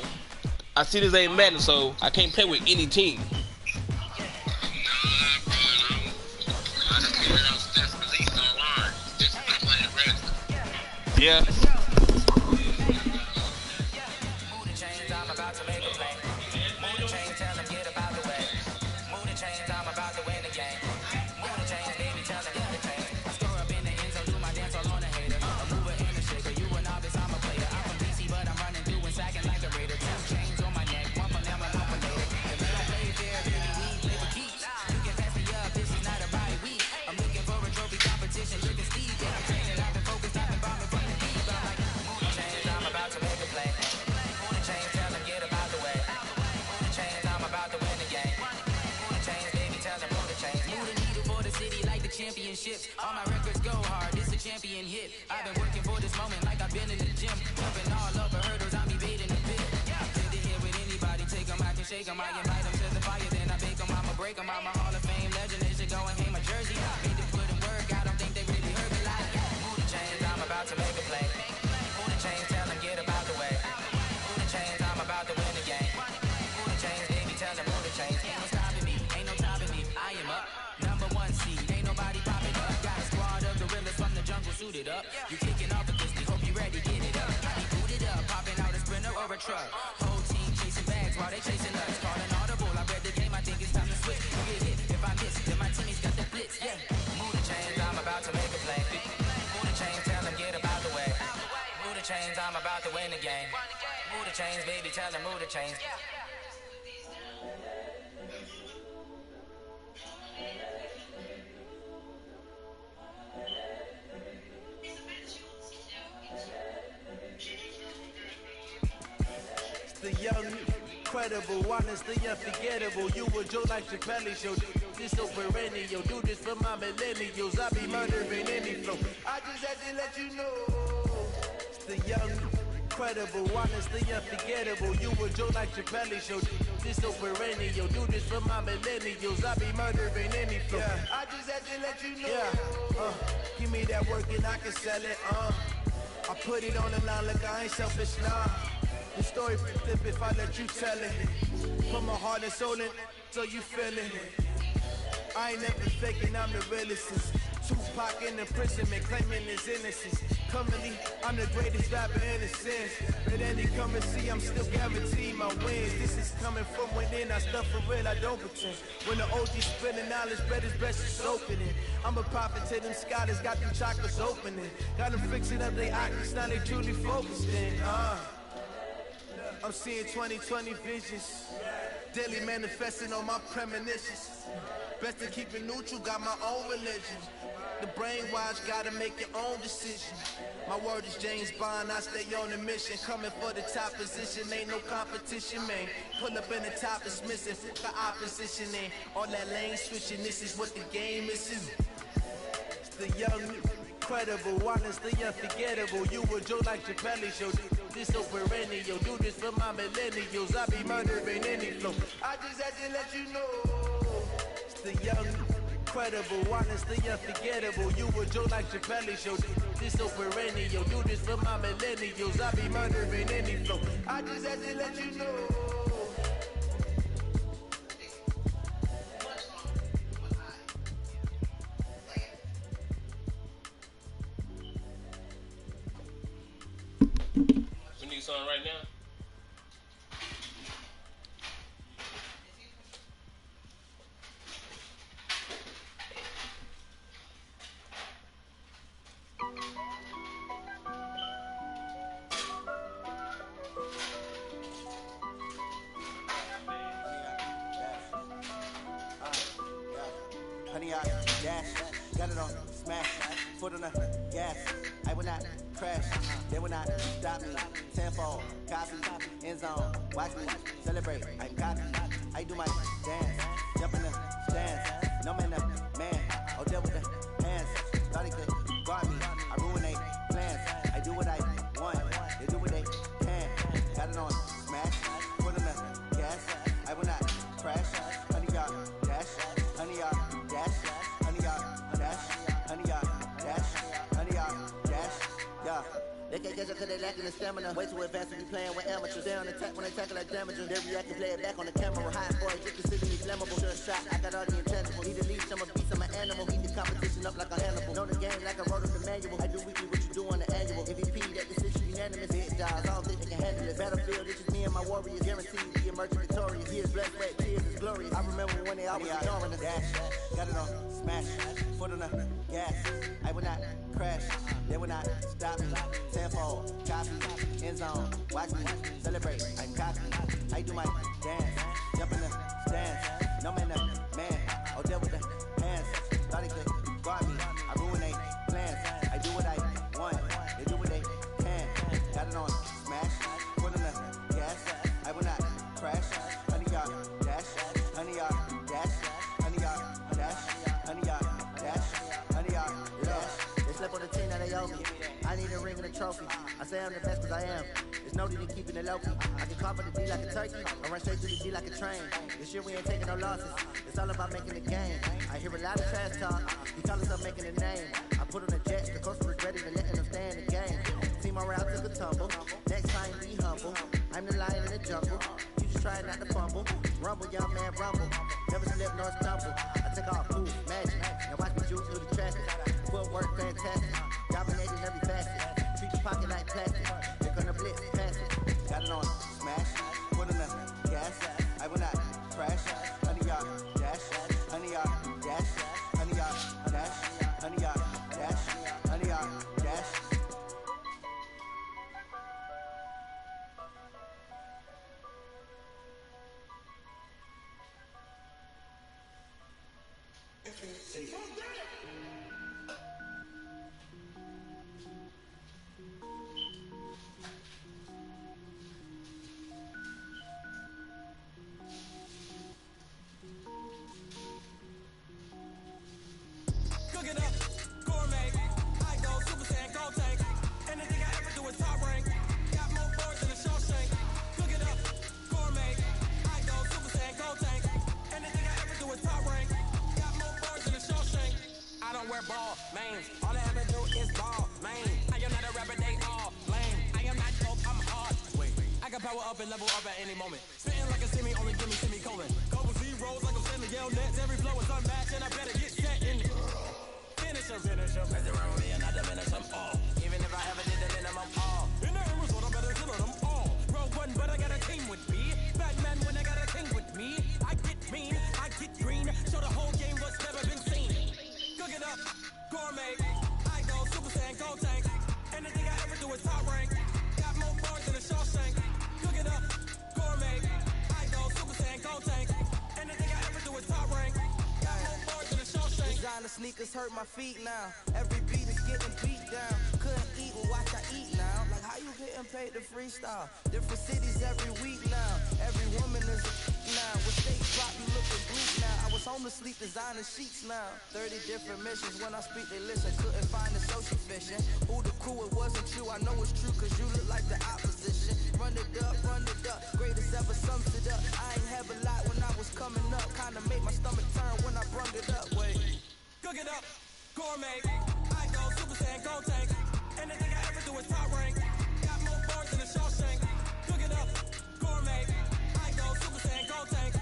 I see this ain't Madden, so I can't play with any team. Yeah. All my records go hard, this a champion hit. I've been working for this moment like I've been in the gym. Jumping all over hurdles, I'm evading the pit. Did to hear with anybody, take them, I can shake them. I invite them to the fire, then I bake them, I'ma break them. I'm a Hall of Fame legend, they should go and hang my jersey. Made them put in work, I don't think they really heard me like move the chains, I'm about to make a play. Move the chains, tell them get about the way. Move the chains, I'm about to win the game. Move the chains, baby, tell them move the chains. Ain't no stopping me, ain't no stopping me. I am up, #1 seed, ain't nobody popping up. Got a squad of gorillas from the jungle suited up. You kicking off a grizzly, hope you ready, get it up. I be booted up, popping out a sprinter or a truck. Whole team chasing bags while they chasing us. Calling audible, I read the game, I think it's time to switch. You get hit, if I miss, then my teammates got the blitz, yeah. Move the chains, I'm about to make a play. Move the chains, tell them get about the way. Move the chains, I'm about to win the game. Move the chains, baby, tell them move the chains. The young, incredible, honestly unforgettable. You a Joe like Chappelle show. This so perennial. Do this for my millennials. I be murdering any flow. I just had to let you know. It's the young, incredible, honestly unforgettable. You a Joe like Chappelle show. This so perennial. Do this for my millennials. I be murdering any flow. Yeah. I just had to let you know. Yeah. Give me that work and I can sell it. I put it on the line like I ain't selfish now. The story flip if I let you tell it. Put my heart and soul in so you feel it. I ain't never faking, I'm the realest. Tupac in imprisonment, claiming his innocence. Currently, I'm the greatest rapper in a sense. But any come and see, I'm still guaranteed my wins. This is coming from within, I stuff for real, I don't pretend. When the OG spinning knowledge, bet his best is opening. I'm a prophet to them scholars, got them chakras opening. Got them fixing up their optics, now they truly focused in. I'm seeing 2020 visions, daily manifesting on my premonitions. Best to keep it neutral, got my own religion. The brainwash, gotta make your own decision. My word is James Bond, I stay on a mission. Coming for the top position, ain't no competition, man. Pull up in the top, it's missing, the opposition ain't. All that lane switching, this is what the game is. It's the young, incredible, honestly unforgettable. You a Joe like Chappelle show. This so perennial. Do this for my millennials. I be murdering any flow. I just had to let you know. It's the young, incredible, honestly unforgettable. You a Joe like Chappelle show. This so perennial. Do this for my millennials. I be murdering any flow. I just had to let you know. Something right now. Honey, I dash, got it on, smash, foot on the gas. I will not crash, they will not stop me. Tenfold, copy, end zone, watch me celebrate. I copy, I do my dance, jump in the stands. No man, man, oh devil with the hands. Thought he could guard me, I ruin they plans. I do what I want, they do what they can. Got it on smash, put on the gas. I will not crash, honey yard dash, honey yard dash, honey yard dash, honey yard dash, honey yard dash, yeah. They can't catch up cause they lacking the stamina. Way too advanced to be playing with amateurs. Stay on attack when they tackle like damagers. They react and play it back on the camera. High boy, just consider me flammable. Sure shot, I got all the intangibles. Need a leash, I'm a beast, I'm an animal. Heat the competition up like a Hannibal. Know the game like I wrote up the manual. I do weekly what you do on the annual. MVP, that decision unanimous. Big dogs, I don't think they can handle it. Battlefield, it's just me and my warriors. Guaranteed to be emerging victorious. Years blessed, sweat, tears is glorious. I remember when they always ignoring us. Dash, got it on smash, foot on the gas. I will not crash, they will not stop me. Tenfold, copy, end zone, watch me celebrate. I copy, I do my dance, jump in the stands. No man, man, oh devil with the hands. Thought he could guard me, I ruin they plans. I do what I want, they do what they can. Got it on smash, foot on the gas. I will not crash, honey yard dash, honey yard dash, honey yard dash, honey yard dash, honey yard dash. They slept on the team, now they owe me. I need a ring and a trophy. I say I'm the best cause I am. There's no need in keeping it low-key. I can cover the D like a turkey. I run straight through the D like a train. This year we ain't taking no losses. It's all about making the game. I hear a lot of trash talk. He call himself making a name. I put on the jets. The coach regretted and letting them stay in the game. Team morale took a tumble. Next time be humble. I'm the lion in the jungle. You just try not to fumble. Rumble, young man, rumble. Never slip nor stumble. I take off, move, magic. Now watch me juke through the traffic. Footwork fantastic. Dominating every facet. Treat your pocket like plastic. They're gonna blitz, pass it. Got it on smash. Put on the gas. I will not crash. Honey yard dash. Honey yard dash. Honey yard dash. Honey yard dash. Honey yard dash. Cook it up, gourmet. I go super saiyan, go tank. Anything I ever do is top rank. Got more boards than a Shawshank. Cook it up, gourmet. I go super saiyan, go tank. Anything I ever do is top rank. Got more boards than a Shawshank. I don't wear ball, mains. All I ever do is ball, main. I am not a rapper, they all lame. I am not dope, I'm hard. Wait, I can power up and level up at any moment. Spitting like a semi, only give me semicolon. Couple zeros like I'm sending yell nets. Every flow is unmatched and I better get set in it. Finish them, mess around with me and I diminish them all. Even if I ever did the minimum all. In the end result, I better kill them all. Rogue one, but I got a team with me. Batman when I got a king with me. I get mean, I get green. Show the whole game what's never been seen. Cook it up, gourmet. I go super saiyan, go tank. Anything I ever do is top rank. Got more bars than a Shawshank. Cook it up, gourmet. I go super saiyan, go tank. Anything I ever do is top rank. Got more bars than a Shawshank. Designer sneakers hurt my feet now. Every beat is getting beat down. Couldn't eat, well watch I eat now. Like how you getting paid to freestyle? Different cities every week now. Every woman is a now. With state drop, you looking bleak now. I was home to sleep, designing sheets now. 30 different missions. When I speak, they listen. Couldn't find the social fishing. Who the crew? It wasn't you. I know it's true, cause you look like the opposition. Run it up, greatest ever sums it up. I ain't have a lot when I was coming up. Kinda made my stomach turn when I brung it up. Wait. Cook it up, gourmet. I go super saiyan, go tank. Anything I ever do is top rank. Got more bars than a Shawshank. Cook it up, gourmet. I go super saiyan, go tank.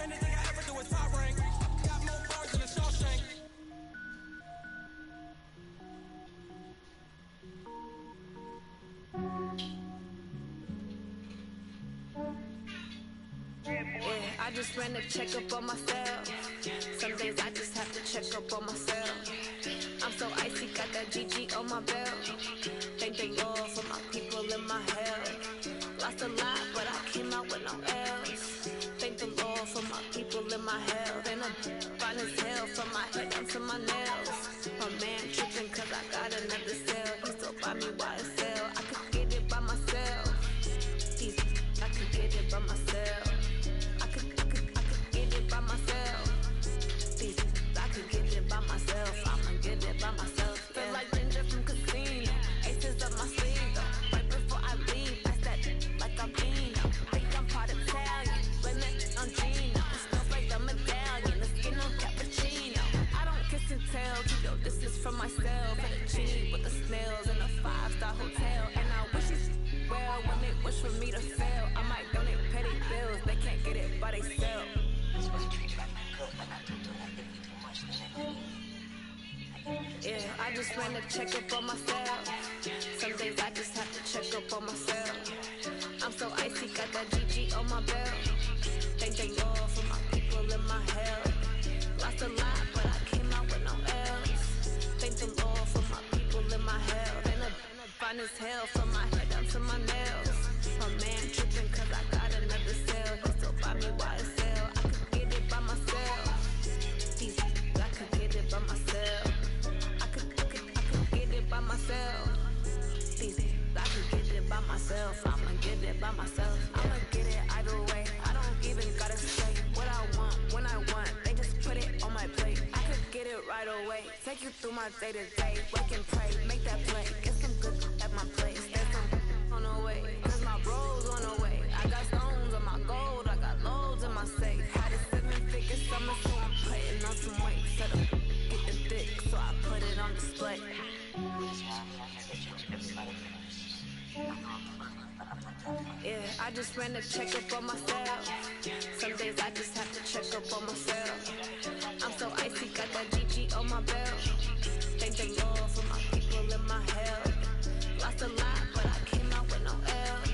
Anything I ever do is top rank. Got more bars than a Shawshank. I just ran a checkup on myself. Some days I just have to check up on myself. I'm so icy, got that GG on my belt. Thank the Lord for my people in my health. Lost a lot, but I came out with no L's. Thank the Lord for my people in my health. And I'm fine as hell from my head down to my nails. My man tripping cause I got another cell. He still buy me while it's Yeah, I just ran a check up on myself. Some days I just have to check up on myself. I'm so icy, got that GG on my belt. Thank the Lord for my people in my health. Lost a lot, but I came out with no L's. Thank the Lord for my people in my health. And I'm fine as hell from my head down to my nails. My man tripping cause I got another cell. He still buy me YSL. I could get it by myself. I could get it by myself. I could get it by myself. I could get it by myself. I'ma get it by myself. I'ma get it either way. I don't even gotta say what I want when I want. They just put it on my plate. I could get it right away. Take you through my day to day. Wake and pray, make that play. Get some good at my place. There's some on the way. Cause my bros on the way. I got stones on my gold. I got loads in my safe. Had a 7-figure summer, so I'm putting on some weight. Set up, get the thick, so I put it on display. Yeah, I just ran a check up on myself. Some days I just have to check up on myself. I'm so icy, got that GG on my belt. Thank the Lord for my people in my health. Lost a lot, but I came out with no L's.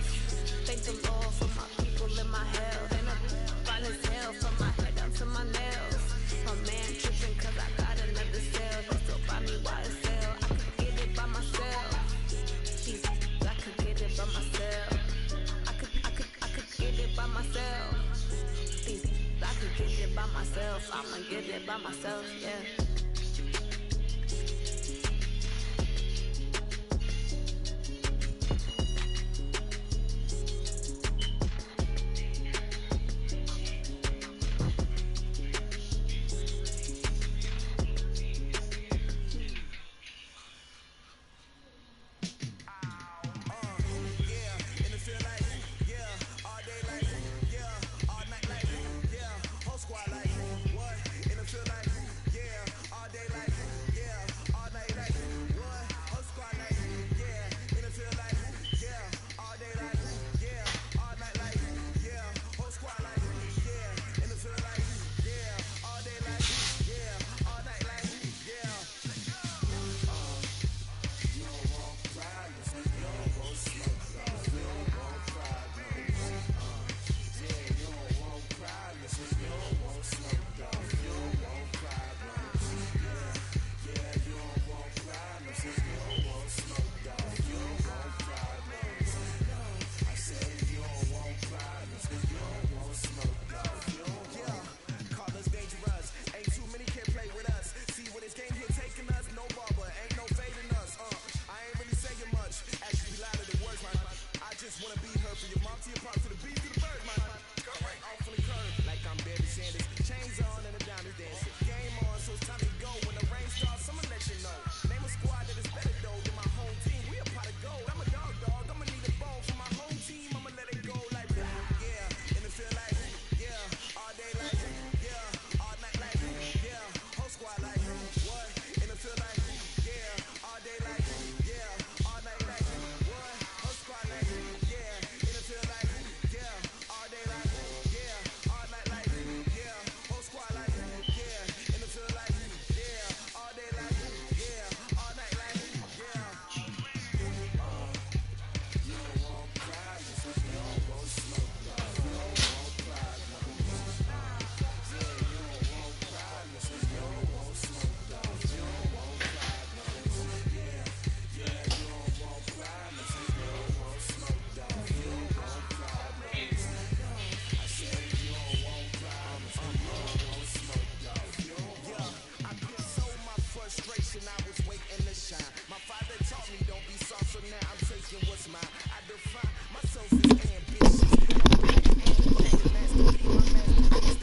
Thank the Lord for my people in my health. And I'm fine as hell from my head down to my nails. My man tripping cause I got another cell. He still buy me YSL. I could get it by myself. I could get it by myself. I could get it by myself. I could get it by myself. I'ma get it by myself, yeah.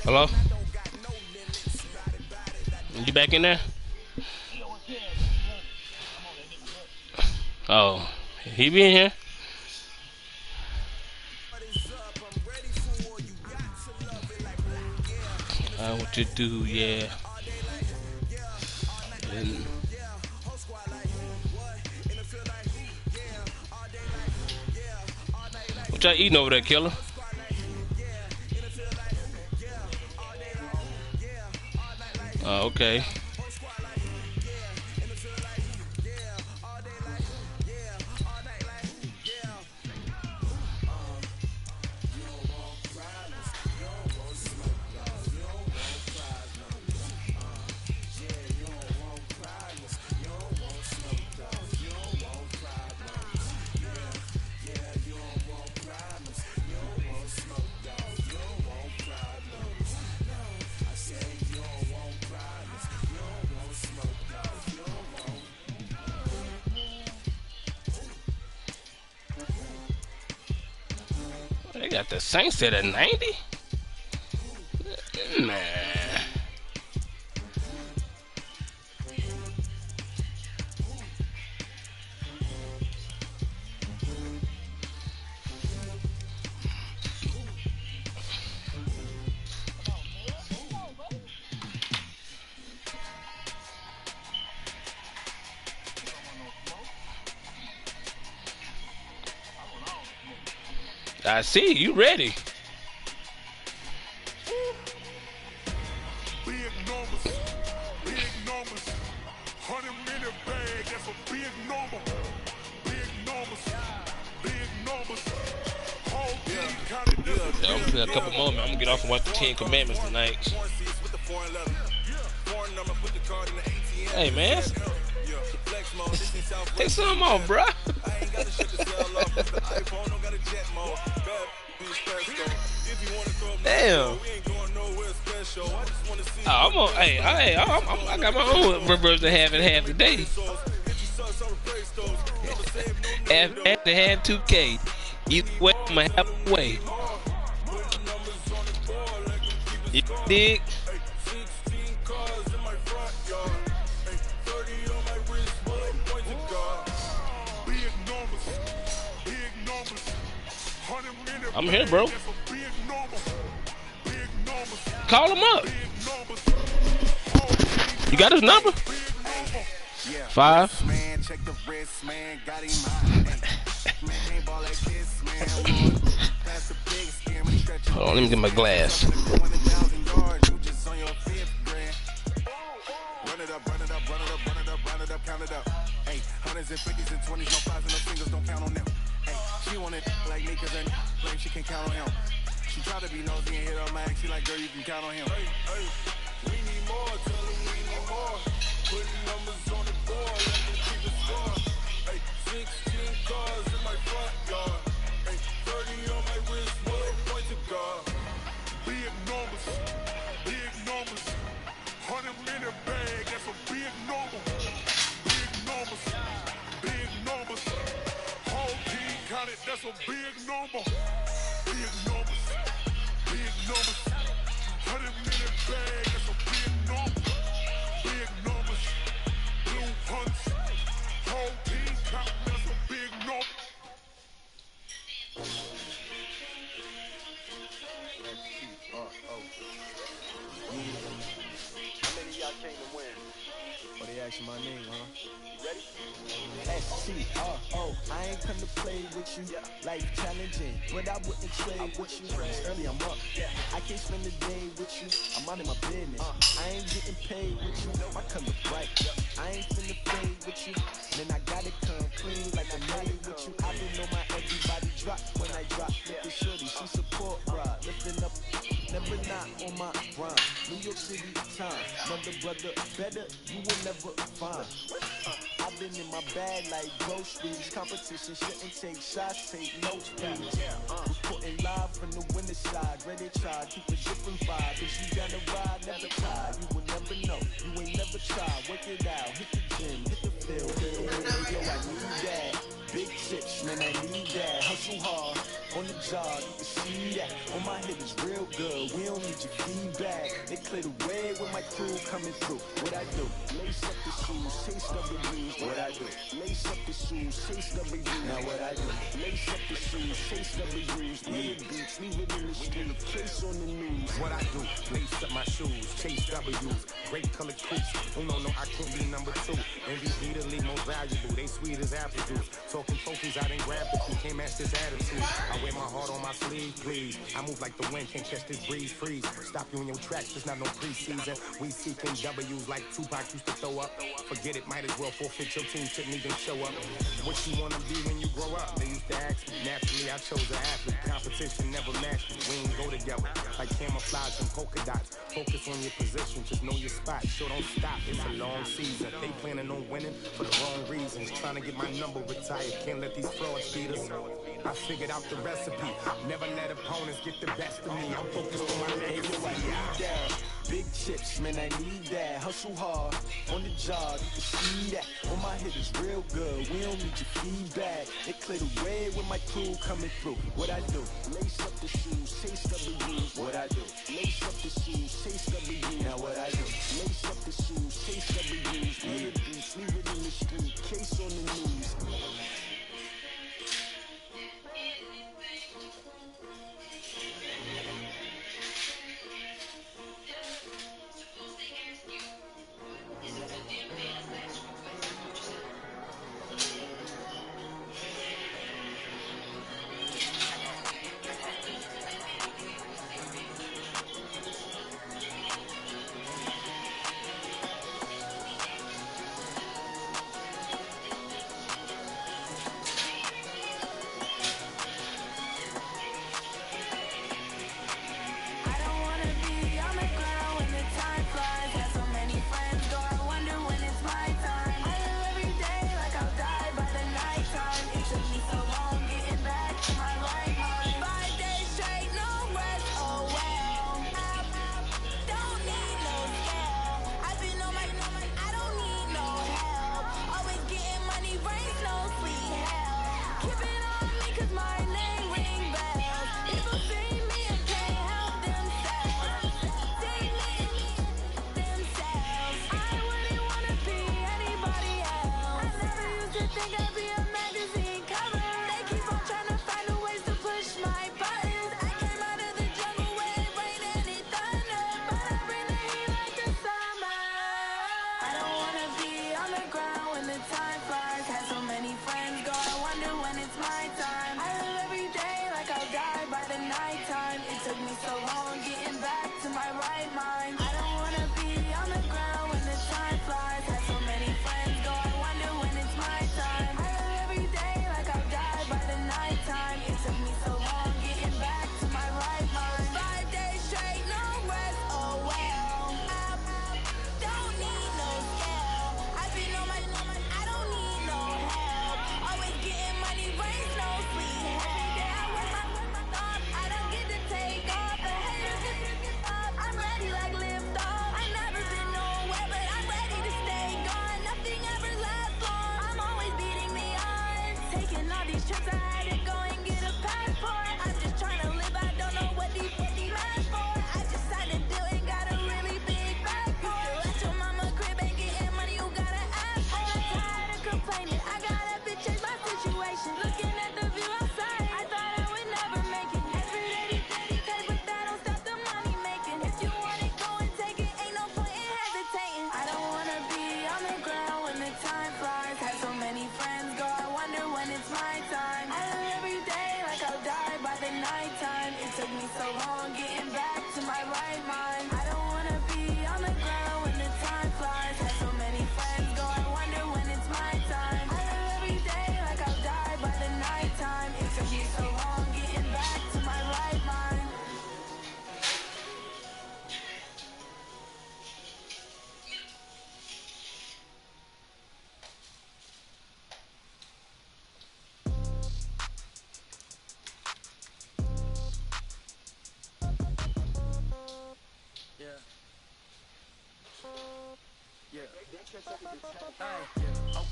Hello? You back in there? Oh, he be in here? What you do, yeah. And what y'all eating over there, killer? Oh, okay. got the Saints at a 90? Man. I see you ready. Big numbers, 100-minute bag, that's a big number. Big numbers, whole team counted this. Yeah, I'm gonna play a couple more, man. I'm gonna get off and watch the 10 Commandments tonight. Hey, man. Take some off, bruh. Damn. Oh, I'm on. Hey, I got my own reverse to half and half today. Half to half 2K. Either way, I'm a half away. You dig? I'm here, bro. Call him up. You got his number? 5. Hold on, let me get my glass. Hundreds and 50s and 20s, no 5s and no singles, don't count on them. She want it like me, cause then like she can count on him. She try to be nosy and hit on my ex, she like, girl, you can count on him. We need more, tell them we need more. Putting numbers on the board, let them keep the score. 16 cars in my front yard. 30 on my wrist, bullet point to God. Big numbers, 100-minute bag, that's a big number. Big numbers, whole team counted, that's a big number. Big numbers, 100-minute bag, that's a big number. Big numbers, blue hunts, whole team counted, that's a big number. How many of y'all came to win? Oh, they asking my name, huh? Ready? S-C-R-O, I ain't come to play with you. Life challenging, but I wouldn't trade with you. Early I'm up, I can't spend the day with you. I'm out of my business, I ain't getting paid with you. I come to bright, I ain't finna fade with you. Then I gotta come clean like a made with you. I been on my everybody drop when I drop. Look at shorty, she support ride, lifting up, never not on my grind. New York City time, brother, better you will never find. I've been in my bag like groceries. Competition shouldn't take shots, take notes, please. Reporting live from the winter side. Ready to try, keep a different vibe. If you gotta ride, never tired. You will never know, you ain't never tried. Work it out, hit the gym, hit the field. Yo, I need that. Big chips, man, I need that. Hustle hard, on the job, you can see that. On my hip is real good, we don't need your feedback. They clear the way with my crew coming through. What I do? Lace up the shoes, chase W's. What I do? Lace up the shoes, chase W's. Now what I do? Lace up the shoes, chase W's. Leave the beats, leave it in the street, chase on the news. What I do? Lace up my shoes, chase W's. Great color coops. Oh no, I can't be number 2. MVP the league most valuable. They sweet as apple juice. Talking trophies, I didn't grab the few. Can't match this attitude. I wear my heart on my sleeve, please. I move like the wind, can't catch this breeze, freeze. Stop you in your tracks, it's not no preseason. We seeking W's like Tupac used to throw up. Forget it, might as well forfeit your team, shouldn't even show up. What you wanna be when you grow up? They used to ask me. Naturally, I chose an athlete. Competition never matched me. We ain't go together. Like camouflage and polka dots. Focus on your position, just know your spot. So don't stop, it's a long season. They planning on winning for the wrong reasons. Trying to get my number retired. Can't let these frauds beat us. I figured out the recipe. Never let opponents get the best of me. I'm focused on my legacy. Big chips, man, I need that. Hustle hard, on the job, you can see that. On my hit is real good, we don't need your feedback. They clear the way with my crew coming through. What I do? Lace up the shoes, taste W's. What I do? Lace up the shoes, taste W's. Now what I do? Lace up the shoes, taste W's. Leave it beats, leave it in the street, case on the news.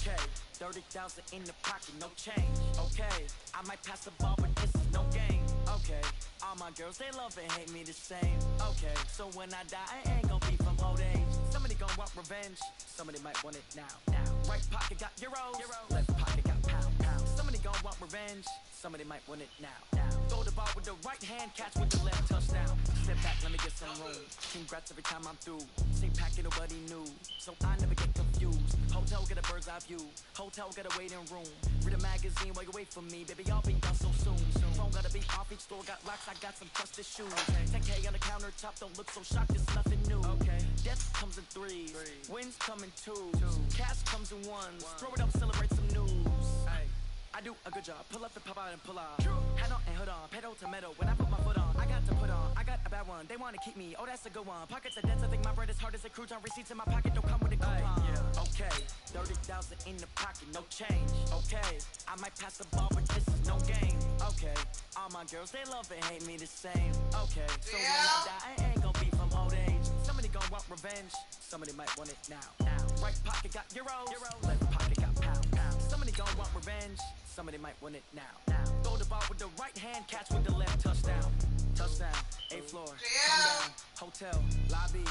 Okay, 30,000 in the pocket, no change. Okay, I might pass the ball, but this is no game. Okay, all my girls, they love and hate me the same. Okay, so when I die, I ain't gonna be from old age. Somebody gonna want revenge, somebody might want it now. Right pocket got euros, left pocket got pound. Somebody gonna want revenge, somebody might want it now. Throw the ball with the right hand, catch with the left, touchdown. Step back, let me get some room. Congrats every time I'm through. Same packet, nobody knew, so I never get confused. Hotel get a bird's eye view, hotel get a waiting room. Read a magazine while you wait for me, baby, I'll be done so soon. Phone gotta be off, each store got locks, I got some trusted shoes. 10K on the countertop, don't look so shocked, it's nothing new. Death comes in threes, wins come in twos, cash comes in ones. Throw it up, celebrate some news. I do a good job, pull up and pop out and pull out. Head on and hood on, pedal to metal. When I put my foot on, I got to put on. I got a bad one, they wanna keep me, oh that's a good one. Pockets are dense, I think my bread is hard as a crouton. Receipts in my pocket don't come with a coupon. Okay, 30,000 in the pocket, no change. Okay, I might pass the ball, but this is no game. Okay, all my girls, they love and hate me the same. Okay, so when I die, I ain't gonna be from old age. Somebody gon' want revenge. Somebody might want it now. Right pocket got euros. Left pocket got pound. Somebody gon' want revenge. Somebody might want it now. Throw the ball with the right hand, catch with the left. Touchdown. Touchdown. A floor. Come down. Hotel. Lobby.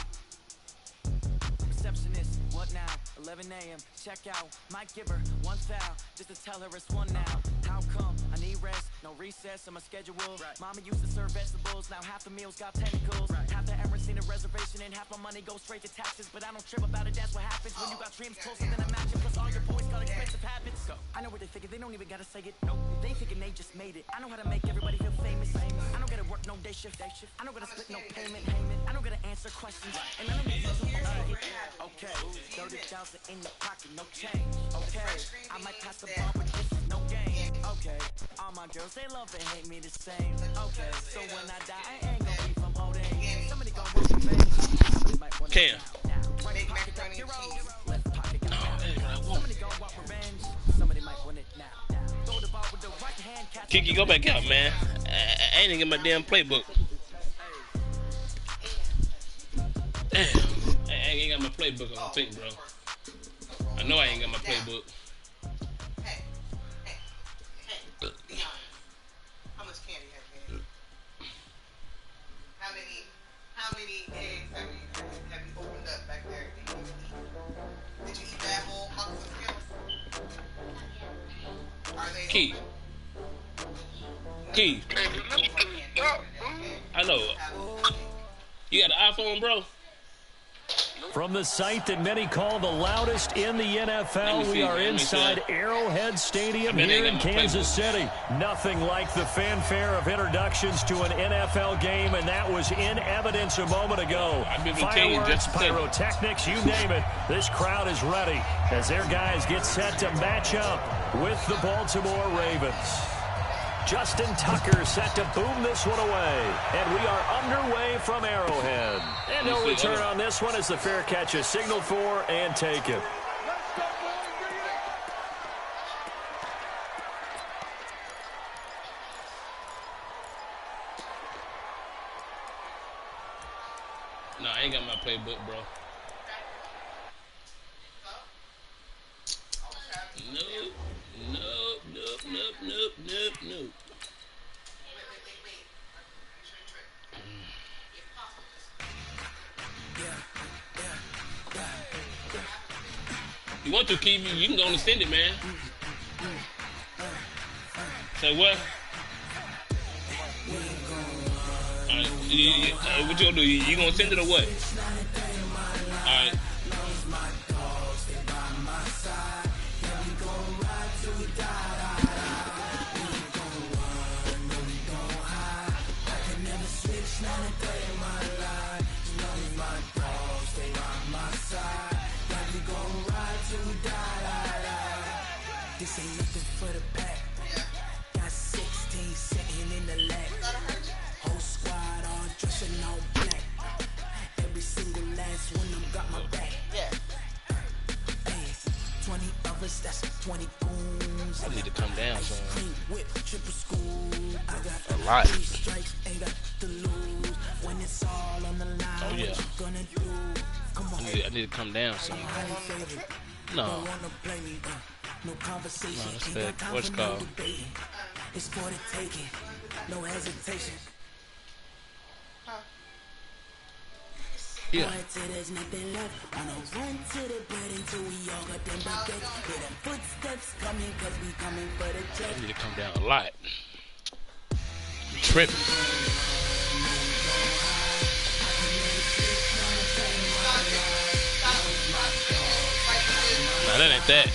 Receptionist, what now? 11 a.m. Check out. Might give her one foul just to tell her it's one now. How come? I need rest, no recess on my schedule. Mama used to serve vegetables, now half the meals got tentacles. Half the errands in a reservation and half my money goes straight to taxes. But I don't trip about it, that's what happens when you got dreams closer than a match. Plus all your boys got expensive habits. So I know what they thinking, they don't even gotta say it. Nope, they thinking they just made it. I know how to make everybody feel famous. I don't gotta work no day shift. I don't gotta split no payment. I don't gotta answer questions, and I don't need to take it. Okay, 30,000 in the pocket, no change. Okay, I might pass the ball, but this is no game. Okay, all my girls, they love and hate me the same. Okay, so when I die, I ain't gonna be from old age. Somebody gon' want revenge. Somebody might want Cam. Right pocket got euros, left pocket got pound. Somebody gon' want revenge. Somebody might want it now. Throw the ball with the right hand, catch. Kiki, go back out, man. I ain't even get my damn playbook. Damn. I ain't got my playbook, I don't think, bro. I know I ain't got my playbook. Hey, Dion, how much candy have you had? How many eggs have you opened up back there? Did you eat that whole box of pills? Are they Key. Key. I know. You got an iPhone, bro? From the site that many call the loudest in the NFL, we are inside Arrowhead Stadium here in Kansas City. Nothing like the fanfare of introductions to an NFL game, and that was in evidence a moment ago. Fireworks, pyrotechnics, you name it. This crowd is ready as their guys get set to match up with the Baltimore Ravens. Justin Tucker set to boom this one away. And we are underway from Arrowhead. And no return on this one as the fair catch is signaled for and taken. No, I ain't got my playbook, bro. Nope. You want to keep you can go and send it, man. Say what? Alright, what you gonna do? You gonna send it or what? Alright. This ain't nothing for the pack. Got 16 sitting in the lap. Whole squad all dressed in all black. Every single last one of them got my back. Hey, 20 of us, that's 20 goons. I need to come down, son. Whip, triple school. I got a lot. 3 strikes, ain't got to lose. When it's all on the line, oh, yeah. what you gonna do? Come on. I need to come down, son. No. No conversation. No, that's that. What's called? It's for the taking. No hesitation. Yeah. There's nothing left. On a run to the bed until we all got them baguettes. Hear them footsteps coming, cause we coming for the check. I need to come down a lot. I'm tripping. Nah, that ain't that.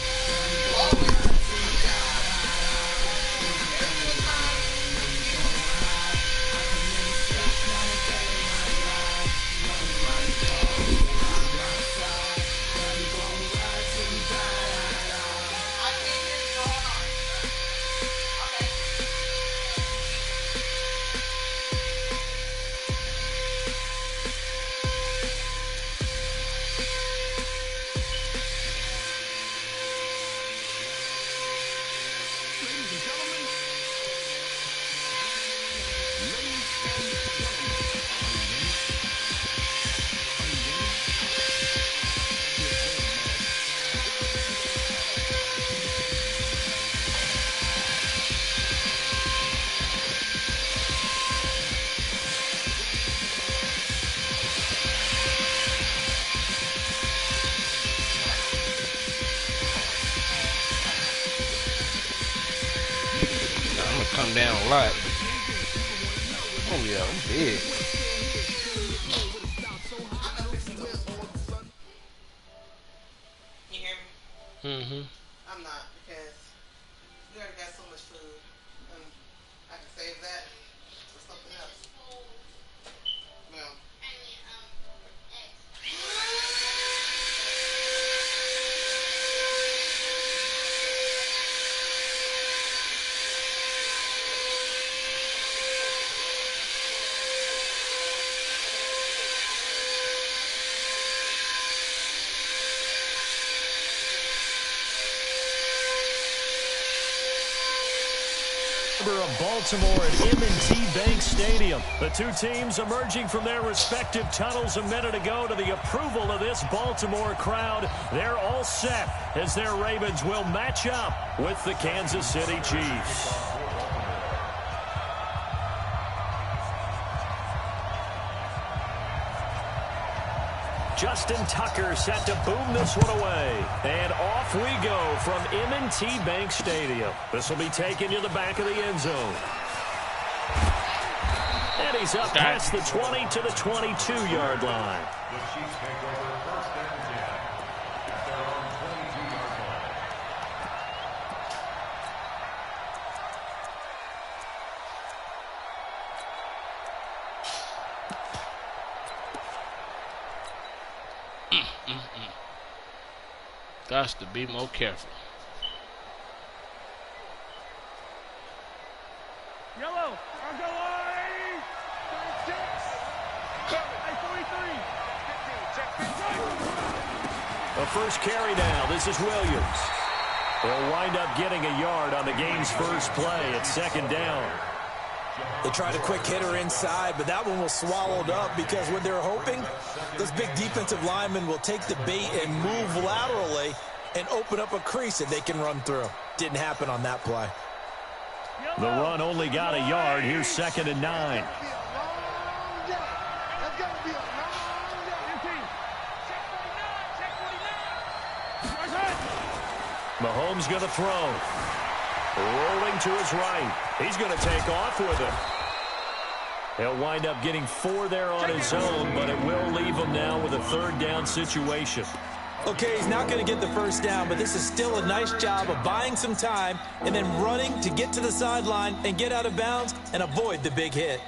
come down a lot. Oh yeah, I'm big. You hear me? Mm-hmm. I'm not, because we already got so much food. I can save that for something else. Well. Of Baltimore at M&T Bank Stadium. The two teams emerging from their respective tunnels a minute ago to the approval of this Baltimore crowd. They're all set as their Ravens will match up with the Kansas City Chiefs. Justin Tucker set to boom this one away. And off we go from M&T Bank Stadium. This will be taken to the back of the end zone. And he's up past the 20 to the 22-yard line. The Chiefs take over first and 10 at their own 22-yard line. Got to be more careful. Yellow, I'll go line. 43. A first carry now. This is Williams. They'll wind up getting a yard on the game's first play at second down. They tried a quick hitter inside, but that one was swallowed up because what they're hoping, those big defensive linemen will take the bait and move laterally and open up a crease that they can run through. Didn't happen on that play. The run only got a yard. Here's second and 9. Mahomes going to throw. Rolling to his right. He's going to take off with it. He'll wind up getting 4 there on his own, but it will leave him now with a third down situation. Okay, he's not going to get the first down, but this is still a nice job of buying some time and then running to get to the sideline and get out of bounds and avoid the big hit.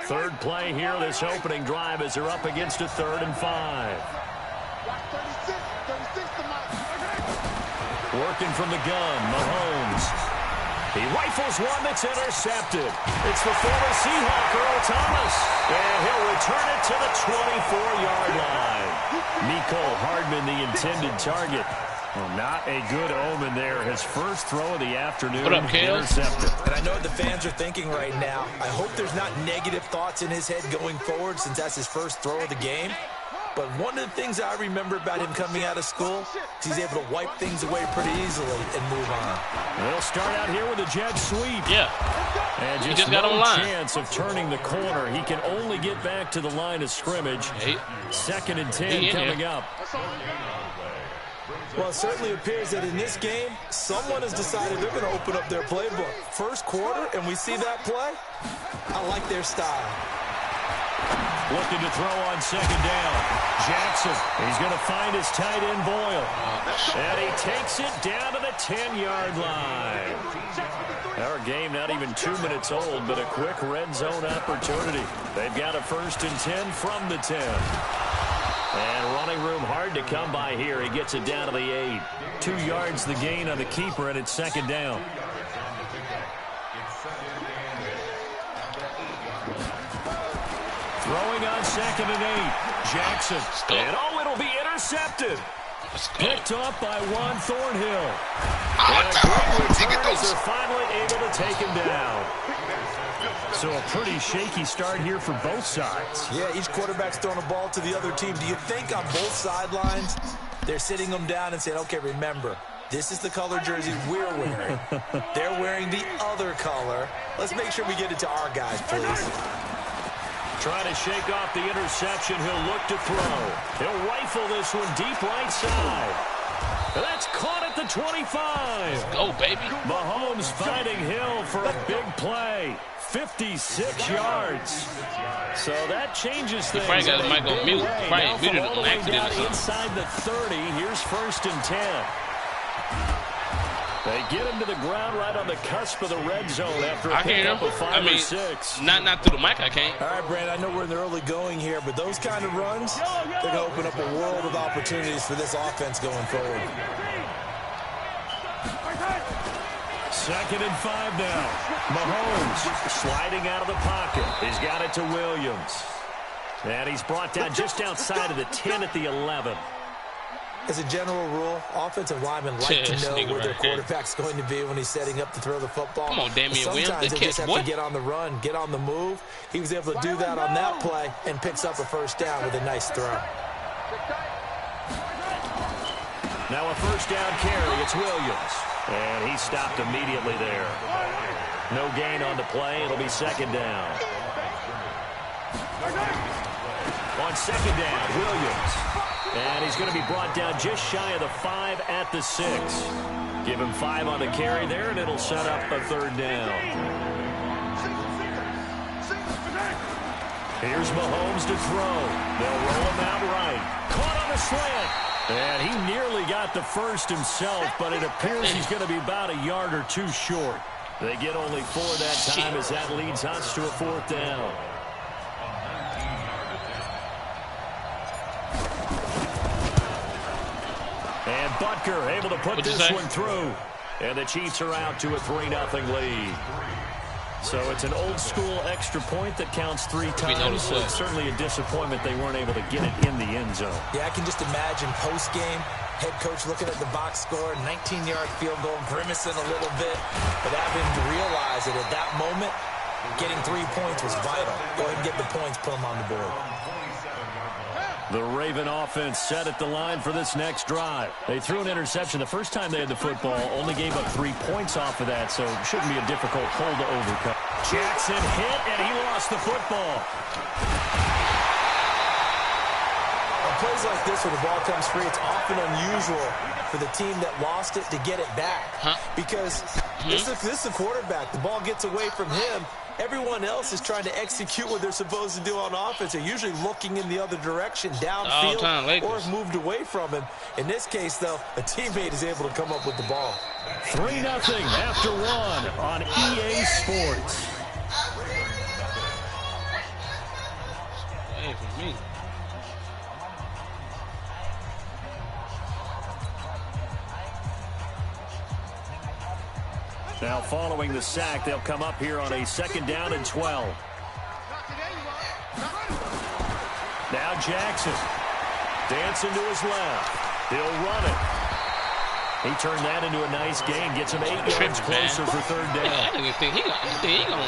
Third play here, this opening drive as they're up against a 3rd and 5. Working from the gun, Mahomes. He rifles one that's intercepted. It's the former Seahawk, Earl Thomas. And he'll return it to the 24-yard line. Mecole Hardman, the intended target. Well, not a good omen there. His first throw of the afternoon, what up, intercepted. And I know what the fans are thinking right now. I hope there's not negative thoughts in his head going forward since that's his first throw of the game. But one of the things I remember about him coming out of school is he's able to wipe things away pretty easily and move on. They'll start out here with a jet sweep. Yeah. And he just got no online. chance of turning the corner. He can only get back to the line of scrimmage. 2nd and 10 coming up. Well, it certainly appears that in this game, someone has decided they're going to open up their playbook. First quarter, and we see that play. I like their style. Looking to throw on second down. Jackson, he's going to find his tight end Boyle. And he takes it down to the 10-yard line. Our game not even 2 minutes old, but a quick red zone opportunity. They've got a 1st and 10 from the 10. And running room hard to come by here. He gets it down to the 8. 2 yards the gain on the keeper, and it's second down. Throwing on 2nd and 8. Jackson. And it'll be intercepted. Picked up by Juan Thornhill. I'll take it those. They're finally able to take him down. So a pretty shaky start here for both sides. Yeah, each quarterback's throwing a ball to the other team. Do you think on both sidelines they're sitting them down and saying, okay, remember, this is the color jersey we're wearing. They're wearing the other color. Let's make sure we get it to our guys, please. Trying to shake off the interception. He'll look to throw. He'll rifle this one deep right side. That's caught at the 25. Let's go, baby. Mahomes finding Hill for a big play. 56 yards. So that changes things. Probably got his mic on mute. Probably muted all the on way accident down or something. inside the 30. Here's 1st and 10. They get him to the ground right on the cusp of the red zone after a pickup of 5 or 6. Not through the mic, I can't. All right, Brandon, I know we're in the early going here, but those kind of runs, they're going to open up a world of opportunities for this offense going forward. 2nd and 5 now. Mahomes sliding out of the pocket. He's got it to Williams. And he's brought down just outside of the 10 at the 11. As a general rule, offensive linemen like to know where their quarterback's going to be when he's setting up to throw the football. Come on, Damian Williams. Sometimes they just have to get on the run, get on the move. He was able to do that on that play and picks up a 1st down with a nice throw. Now a 1st down carry. It's Williams. And he stopped immediately there. No gain on the play. It'll be 2nd down. On 2nd down, Williams. And he's going to be brought down just shy of the 5 at the 6. Give him 5 on the carry there, and it'll set up a 3rd down. Here's Mahomes to throw. They'll roll him out right. Caught on a slant. And he nearly got the 1st himself, but it appears he's going to be about a yard or 2 short. They get only 4 that time as that leads us to a 4th down. And Butker able to put this one through. And the Chiefs are out to a 3-0 lead. So it's an old-school extra point that counts 3 times. So it's certainly a disappointment they weren't able to get it in the end zone. Yeah, I can just imagine post-game, head coach looking at the box score, 19-yard field goal, grimacing a little bit, but having to realize that at that moment, getting 3 points was vital. Go ahead and get the points, put them on the board. The Raven offense set at the line for this next drive. They threw an interception the first time they had the football, only gave up 3 points off of that, so it shouldn't be a difficult hole to overcome. Jackson hit, and he lost the football. On plays like this where the ball comes free, it's often unusual for the team that lost it to get it back. Because this is a quarterback. The ball gets away from him. Everyone else is trying to execute what they're supposed to do on offense. They're usually looking in the other direction, downfield, or have moved away from him. In this case, though, a teammate is able to come up with the ball. 3-0 after 1 on EA Sports. Hey, for me. Now following the sack, they'll come up here on a 2nd down and 12. Now Jackson. Dancing to his left. He'll run it. He turned that into a nice gain. Gets him 8 yards closer for 3rd down. I think he gonna.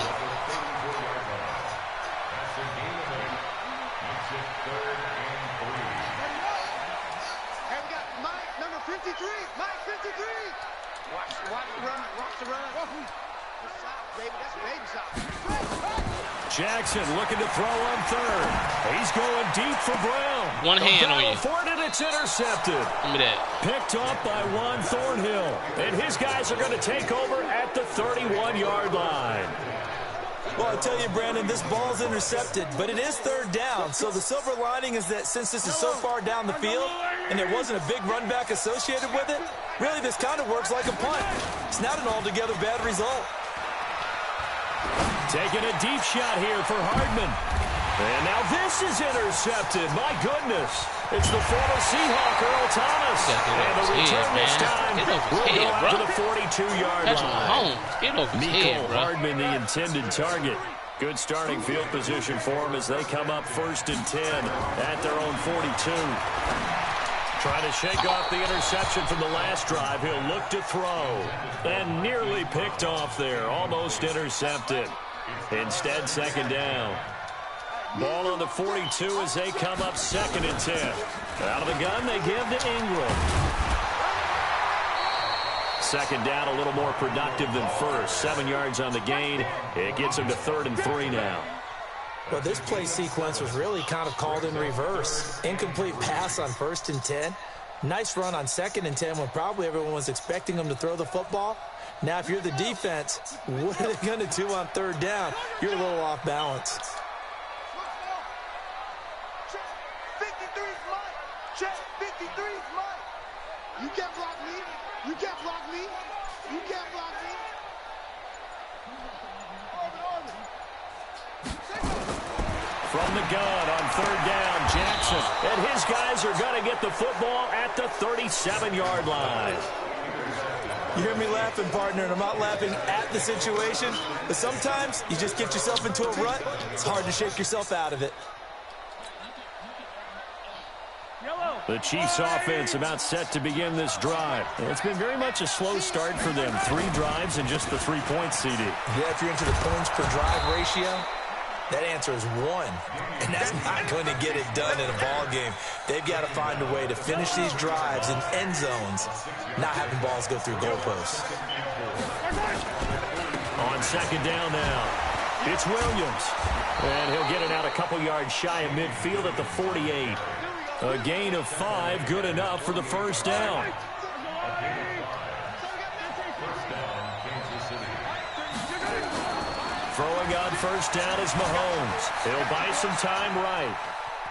Jackson looking to throw on 3rd. He's going deep for Brown. One hand on you. For it, and it's intercepted. Give me that. Picked up by Juan Thornhill. And his guys are going to take over at the 31-yard line. Well, I tell you, Brandon, this ball's intercepted, but it is 3rd down. So the silver lining is that since this is so far down the field and there wasn't a big run back associated with it, really this kind of works like a punt. It's not an altogether bad result. Taking a deep shot here for Hardman. And now this is intercepted. My goodness. It's the former Seahawk, Earl Thomas. And the return this time will go out to the 42-yard line. Get over his head, bro. Hardman, the intended target. Good starting field position for him as they come up 1st and 10 at their own 42. Trying to shake off the interception from the last drive. He'll look to throw. And nearly picked off there. Almost intercepted. Instead, second down. Ball on the 42 as they come up 2nd and 10. Out of the gun, they give to Ingram. Second down, a little more productive than first. 7 yards on the gain. It gets him to 3rd and 3 now. Well, this play sequence was really kind of called in reverse. Incomplete pass on 1st and 10. Nice run on 2nd and 10 when probably everyone was expecting him to throw the football. Now, if you're the defense, what are they going to do on 3rd down? You're a little off balance. Check, 53's mine. You can't block me. You can't block me. You can't block me. From the gun on 3rd down, Jackson. And his guys are going to get the football at the 37-yard line. You hear me laughing, partner, and I'm not laughing at the situation. But sometimes you just get yourself into a rut. It's hard to shake yourself out of it. The Chiefs offense about set to begin this drive. It's been very much a slow start for them. 3 drives and just the 3 points, CD. Yeah, if you're into the points per drive ratio, that answer is 1. And that's not going to get it done in a ball game. They've got to find a way to finish these drives in end zones, not having balls go through goalposts. On 2nd down now, it's Williams. And he'll get it out a couple yards shy of midfield at the 48. A gain of 5, good enough for the 1st down. Throwing on 1st down is Mahomes. He'll buy some time right.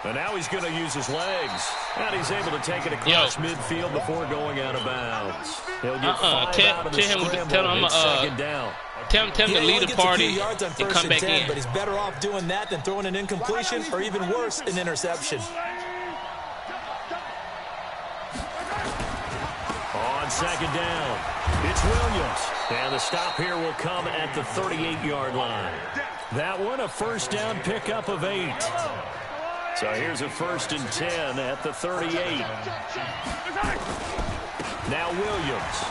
And now he's going to use his legs. And he's able to take it across midfield before going out of bounds. He'll get 5 out of the scramble at 2nd down. Tell him to lead the party and come back in. But he's better off doing that than throwing an incompletion or even worse, an interception. On 2nd down, it's Williams. And the stop here will come at the 38-yard line. That one, a 1st down pickup of 8. So here's a 1st and 10 at the 38. Now Williams.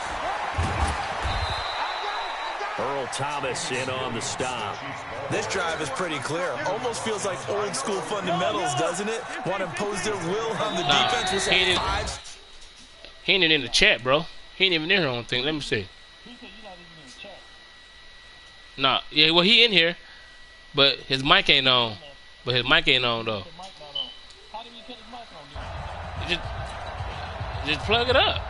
Earl Thomas in on the stop. This drive is pretty clear. Almost feels like old school fundamentals, doesn't it? Want to impose their will on the defense with 5. He ain't in the chat, bro. He ain't even in here on thing. Let me see. Nah, yeah, well, he in here, but his mic ain't on. But his mic ain't on, though. Just plug it up.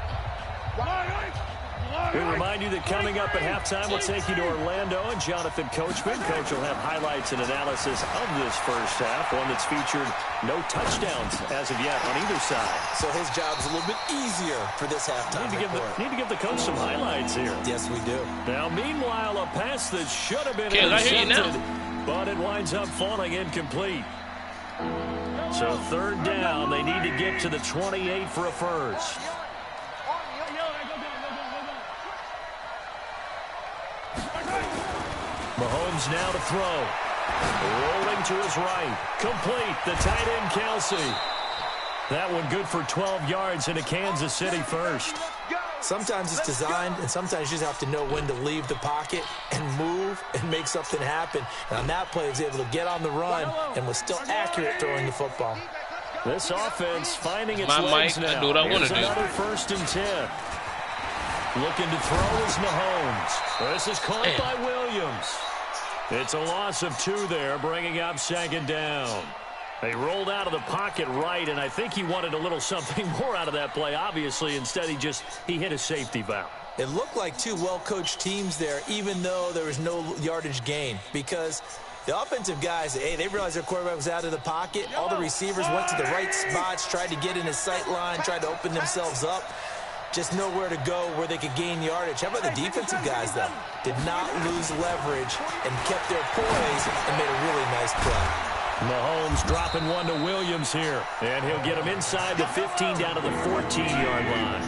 We remind you that coming up at halftime, we'll take you to Orlando and Jonathan Coachman. Coach will have highlights and analysis of this first half, one that's featured no touchdowns as of yet on either side. So his job's a little bit easier for this halftime. Need to give the coach some highlights here. Yes, we do. Now, meanwhile, a pass that should have been intercepted, but it winds up falling incomplete. So 3rd down, they need to get to the 28 for a 1st. Mahomes now to throw. Rolling to his right. Complete. The tight end, Kelsey. That one good for 12 yards in a Kansas City 1st. Sometimes it's designed, and sometimes you just have to know when to leave the pocket and move and make something happen. And on that play, he was able to get on the run and was still accurate throwing the football. This offense finding its legs now. I do what I want to do. Another 1st and 10. Looking to throw is Mahomes. This is caught by Williams. It's a loss of 2 there, bringing up 2nd down. They rolled out of the pocket right, and I think he wanted a little something more out of that play, obviously. Instead, he hit a safety valve. It looked like 2 well-coached teams there, even though there was no yardage gain, because the offensive guys, they realized their quarterback was out of the pocket. All the receivers went to the right spots, tried to get in his sight line, tried to open themselves up. Just nowhere to go where they could gain yardage. How about the defensive guys, though? Did not lose leverage and kept their poise and made a really nice play. Mahomes dropping one to Williams here. And he'll get him inside the 15 down to the 14-yard line.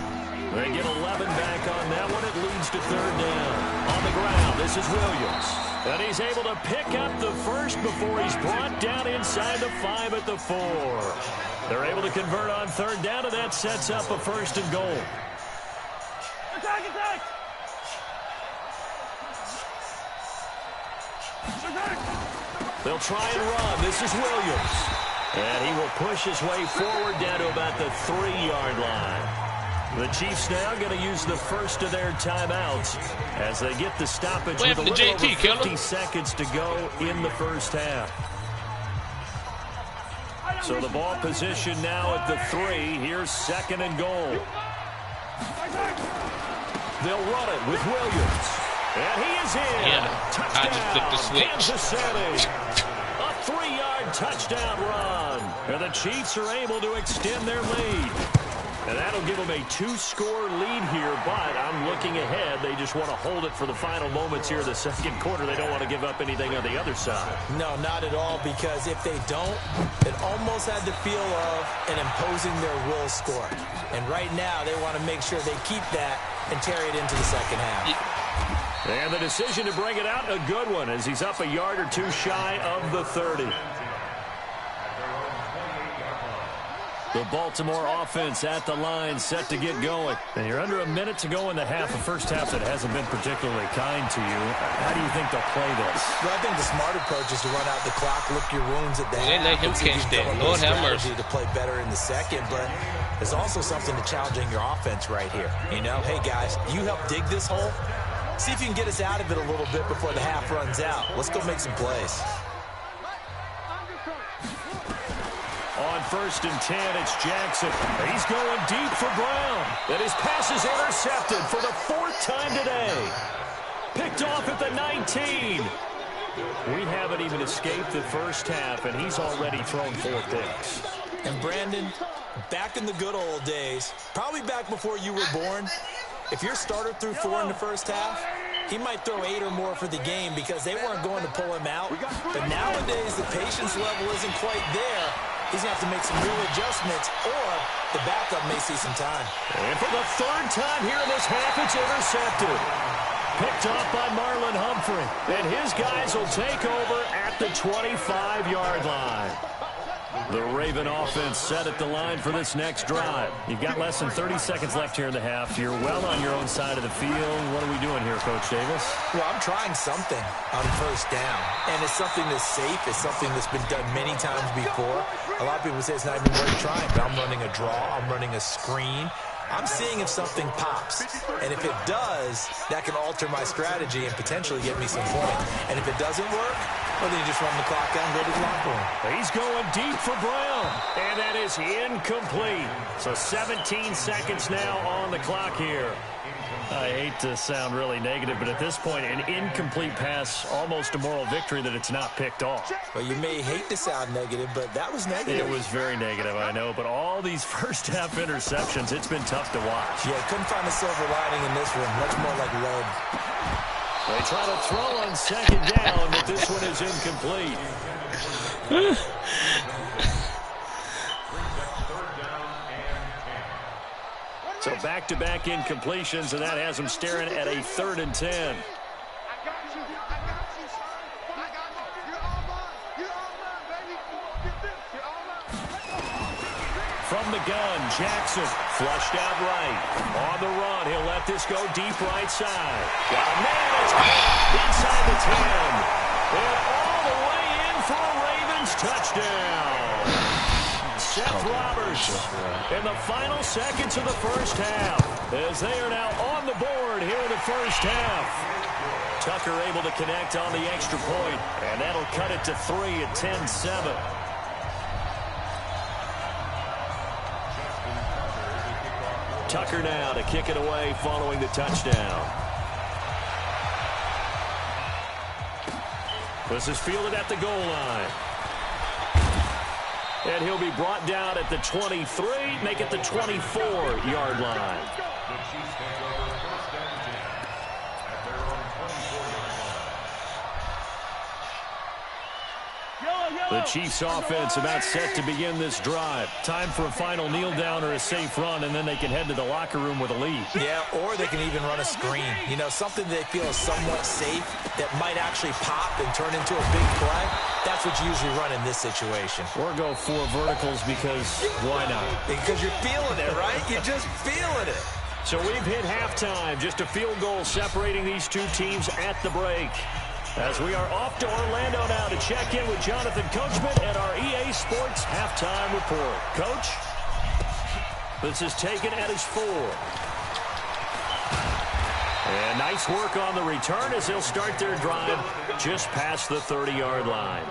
They get 11 back on that one. It leads to 3rd down. On the ground, this is Williams. And he's able to pick up the 1st before he's brought down inside the 5 at the 4. They're able to convert on third down, and that sets up a 1st and goal. Attack, attack! They'll try and run. This is Williams. And he will push his way forward down to about the 3-yard line. The Chiefs now going to use the first of their timeouts as they get the stoppage with a little over 50 seconds to go in the first half. So the ball position now at the 3. Here's 2nd and goal. They'll run it with Williams. And he is in. Yeah, touchdown, I just flipped the switch. Kansas City. A 3-yard touchdown run. And the Chiefs are able to extend their lead. And that'll give them a 2-score lead here, but I'm looking ahead. They just want to hold it for the final moments here of the second quarter. They don't want to give up anything on the other side. No, not at all, because if they don't, it almost had the feel of an imposing their will score. And right now, they want to make sure they keep that and carry it into the second half. And the decision to bring it out, a good one, as he's up a yard or two shy of the 30. The Baltimore offense at the line, set to get going. And you're under a minute to go in the half, a first half that hasn't been particularly kind to you. How do you think they'll play this? Well, I think the smart approach is to run out the clock, lick your wounds at the half. Let him catch that. Lord have mercy. To play better in the second, but there's also something to challenging your offense right here. You know, hey, guys, you help dig this hole. See if you can get us out of it a little bit before the half runs out. Let's go make some plays. On 1st and 10, it's Jackson. He's going deep for Brown. And his pass is intercepted for the 4th time today. Picked off at the 19. We haven't even escaped the first half, and he's already thrown 4 picks. And Brandon, back in the good old days, probably back before you were born, if your starter threw 4 in the first half, he might throw 8 or more for the game because they weren't going to pull him out. But nowadays, the patience level isn't quite there. He's going to have to make some real adjustments, or the backup may see some time. And for the 3rd time here in this half, it's intercepted. Picked off by Marlon Humphrey. And his guys will take over at the 25-yard line. The Raven offense set at the line for this next drive. You've got less than 30 seconds left here in the half. You're well on your own side of the field. What are we doing here, Coach Davis? Well, I'm trying something on 1st down. And it's something that's safe. It's something that's been done many times before. A lot of people say it's not even worth trying, but I'm running a draw. I'm running a screen. I'm seeing if something pops. And if it does, that can alter my strategy and potentially get me some points. And if it doesn't work, well, then you just run the clock out and go to the locker room. He's going deep for Brown. And that is incomplete. So 17 seconds now on the clock here. I hate to sound really negative, but at this point, an incomplete pass, almost a moral victory that it's not picked off. Well, you may hate to sound negative, but that was negative. It was very negative, I know, but all these first half interceptions, it's been tough to watch. Yeah, couldn't find a silver lining in this one. Much more like lead. They try to throw on 2nd down, but this one is incomplete. So back-to-back incompletions, and that has them staring at a 3rd and 10. From the gun, Jackson flushed out right. On the run, he'll let this go deep right side. Got a man, it's inside the 10. And all the way in for a Ravens touchdown. Seth Roberts in the final seconds of the first half as they are now on the board here in the first half. Tucker able to connect on the extra point, and that'll cut it to 3 at 10-7. Tucker now to kick it away following the touchdown. This is fielded at the goal line. And he'll be brought down at the 23, make it the 24-yard line. Yellow, yellow. The Chiefs offense about set to begin this drive. Time for a final kneel down or a safe run, and then they can head to the locker room with a lead. Yeah, or they can even run a screen. You know, something they feel is somewhat safe that might actually pop and turn into a big play. That's what you usually run in this situation. Or go 4 verticals because why not? Because you're feeling it, right? You're just feeling it. So we've hit halftime. Just a field goal separating these two teams at the break. As we are off to Orlando now to check in with Jonathan Coachman and our EA Sports halftime report. Coach, this is taken at his 4. And nice work on the return as they'll start their drive just past the 30-yard line.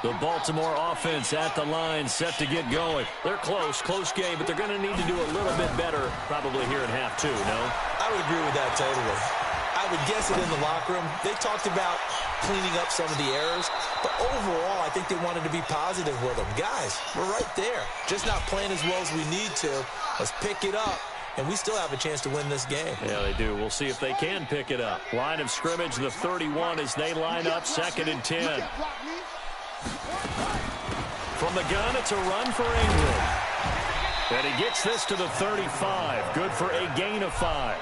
The Baltimore offense at the line, set to get going. They're close game, but they're going to need to do a little bit better probably here in half 2, no? I would agree with that totally. I would guess it in the locker room. They talked about cleaning up some of the errors, but overall, I think they wanted to be positive with them. Guys, we're right there. Just not playing as well as we need to. Let's pick it up, and we still have a chance to win this game. Yeah, they do. We'll see if they can pick it up. Line of scrimmage, the 31 as they line up, 2nd and 10. From the gun, it's a run for Ingram. And he gets this to the 35. Good for a gain of 5.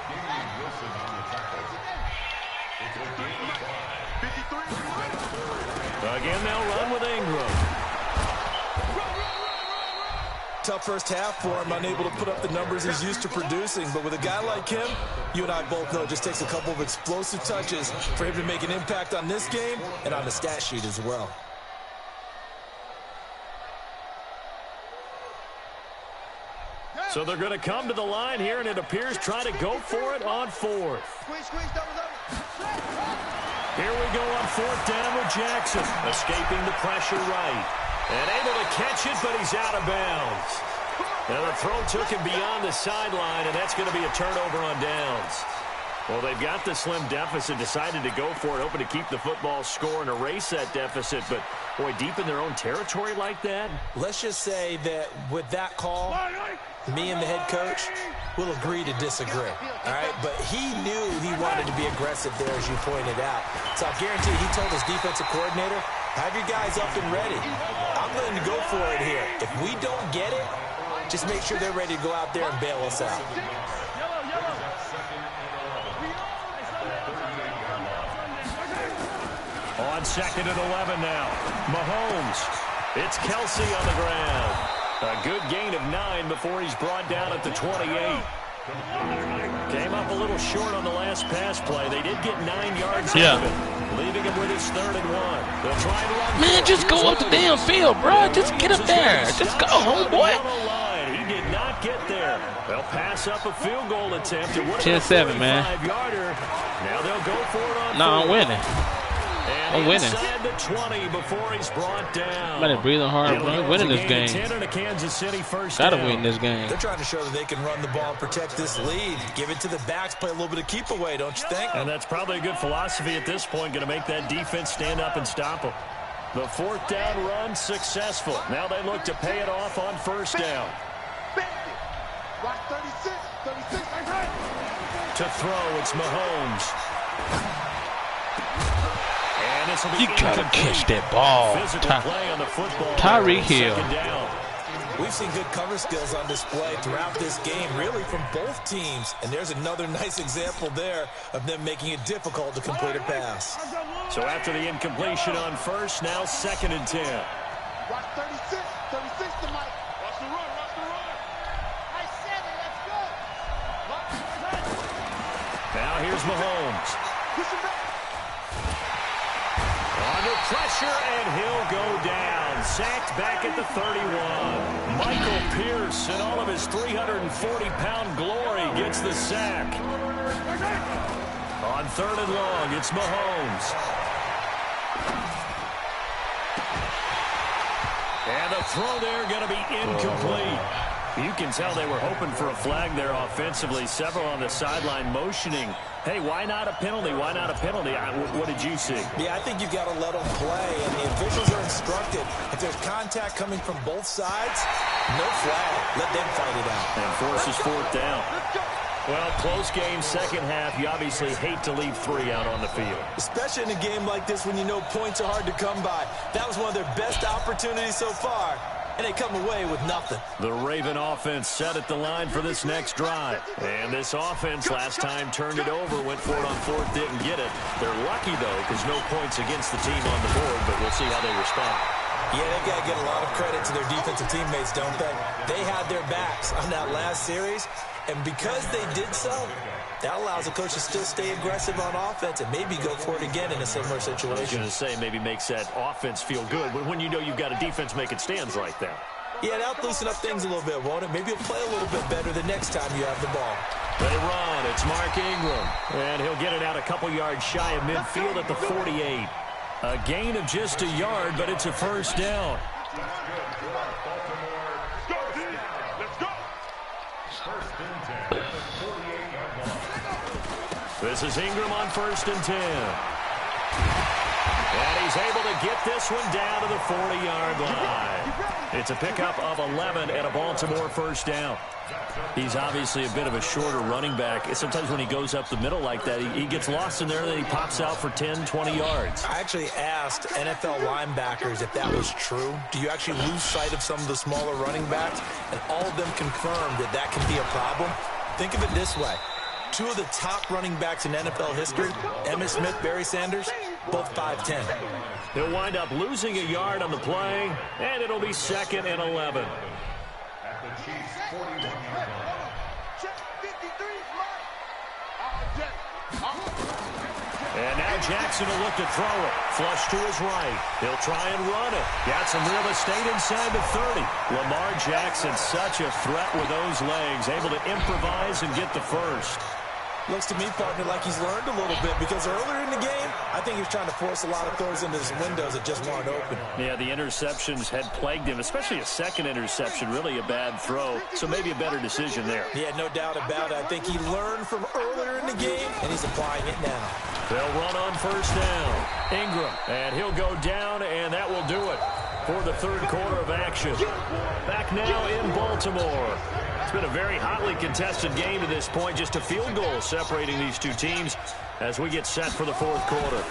Again, they'll run with Ingram. Tough first half for him, unable to put up the numbers he's used to producing. But with a guy like him, you and I both know it just takes a couple of explosive touches for him to make an impact on this game and on the stat sheet as well. So they're going to come to the line here, and it appears trying to go for it on 4th. Here we go on 4th down with Jackson, escaping the pressure right. And able to catch it, but he's out of bounds. Now the throw took him beyond the sideline, and that's going to be a turnover on downs. Well, they've got the slim deficit, decided to go for it, hoping to keep the football score and erase that deficit. But, boy, deep in their own territory like that? Let's just say that with that call, me and the head coach will agree to disagree, all right? But he knew he wanted to be aggressive there, as you pointed out. So I guarantee he told his defensive coordinator, have your guys up and ready. I'm willing to go for it here. If we don't get it, just make sure they're ready to go out there and bail us out. On 2nd and 11 now. Mahomes. It's Kelsey on the ground. A good gain of 9 before he's brought down at the 28. Came up a little short on the last pass play. They did get 9 yards out of it, leaving him with his 3rd and 1. They'll try and run. Man, just go up the damn field, bro. Just get up there. Just go, homeboy. He did not get there. They'll pass up a field goal attempt. 10-7, man. Now they'll go for it on. No, I'm winning. I'm winning. Inside the 20 before he's brought down. I'm going to breathe hard, bro. I'm winning this game. 10 and a Kansas City first Gotta down. win this game. They're trying to show that they can run the ball and protect this lead. Give it to the backs, play a little bit of keep away, don't you think? And that's probably a good philosophy at this point, going to make that defense stand up and stop them. The 4th down run successful. Now they look to pay it off on 1st down. To throw, it's Mahomes. You gotta catch that ball. Tyreek Hill. We've seen good cover skills on display throughout this game, really from both teams. And there's another nice example there of them making it difficult to complete a pass. So after the incompletion on 1st, now 2nd and 10. Watch 36 to Mike. Watch the run, Nice 7, let's go. Now here's Mahomes. Under pressure, and he'll go down. Sacked back at the 31. Michael Pierce, in all of his 340-pound glory, gets the sack. On 3rd and long, it's Mahomes. And the throw there going to be incomplete. You can tell they were hoping for a flag there offensively. Several on the sideline motioning. Hey, why not a penalty? Why not a penalty? What did you see? Yeah, I think you've got to let them play, and the officials are instructed. If there's contact coming from both sides, no flag. Let them fight it out. And forces 4th down. Well, close game, second half. You obviously hate to leave 3 out on the field. Especially in a game like this when you know points are hard to come by. That was one of their best opportunities so far, and they come away with nothing. The Raven offense set at the line for this next drive. And this offense last time turned it over, went for it on 4th, didn't get it. They're lucky, though, because no points against the team on the board, but we'll see how they respond. Yeah, they've got to get a lot of credit to their defensive teammates, don't they? They had their backs on that last series, and because they did so, that allows the coach to still stay aggressive on offense and maybe go for it again in a similar situation. I was going to say, maybe makes that offense feel good, but when you know you've got a defense making stands right there. Yeah, that'll loosen up things a little bit, won't it? Maybe you'll play a little bit better the next time you have the ball. They run. It's Mark Ingram, and he'll get it out a couple yards shy of midfield at the 48. A gain of just a yard, but it's a first down. This is Ingram on 1st and 10. And he's able to get this one down to the 40-yard line. It's a pickup of 11 and a Baltimore first down. He's obviously a bit of a shorter running back. Sometimes when he goes up the middle like that, he gets lost in there, and then he pops out for 10, 20 yards. I actually asked NFL linebackers if that was true. Do you actually lose sight of some of the smaller running backs? And all of them confirmed that that can be a problem. Think of it this way. 2 of the top running backs in NFL history, Emmitt Smith, Barry Sanders, both 5'10". He'll wind up losing a yard on the play, and it'll be 2nd and 11. At the Chiefs' 41-yard line. And now Jackson will look to throw it. Flush to his right. He'll try and run it. Got some real estate inside the 30. Lamar Jackson, such a threat with those legs, able to improvise and get the first. Looks to me, partner, like he's learned a little bit because earlier in the game, I think he was trying to force a lot of throws into his windows that just weren't open. Yeah, the interceptions had plagued him, especially a second interception, really a bad throw. So maybe a better decision there. Yeah, no doubt about it. I think he learned from earlier in the game, and he's applying it now. They'll run on first down. Ingram, and he'll go down, and that will do it for the 3rd quarter of action. Back now in Baltimore. It's been a very hotly contested game to this point. Just a field goal separating these two teams as we get set for the 4th quarter.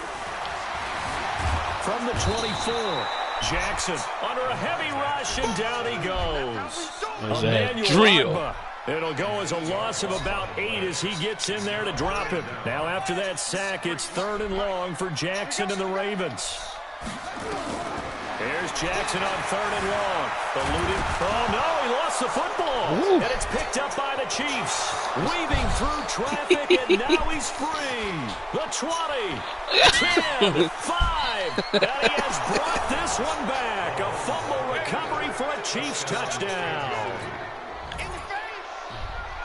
From the 24, Jackson under a heavy rush, and down he goes. What's that drill? Agba. It'll go as a loss of about 8 as he gets in there to drop him. Now after that sack, it's 3rd and long for Jackson and the Ravens. Here's Jackson on 3rd and long. Eluding. Oh, no, he lost the football. Ooh. And it's picked up by the Chiefs. Weaving through traffic, and now he's free. The 20, 10, 5. And he has brought this one back. A fumble recovery for a Chiefs touchdown.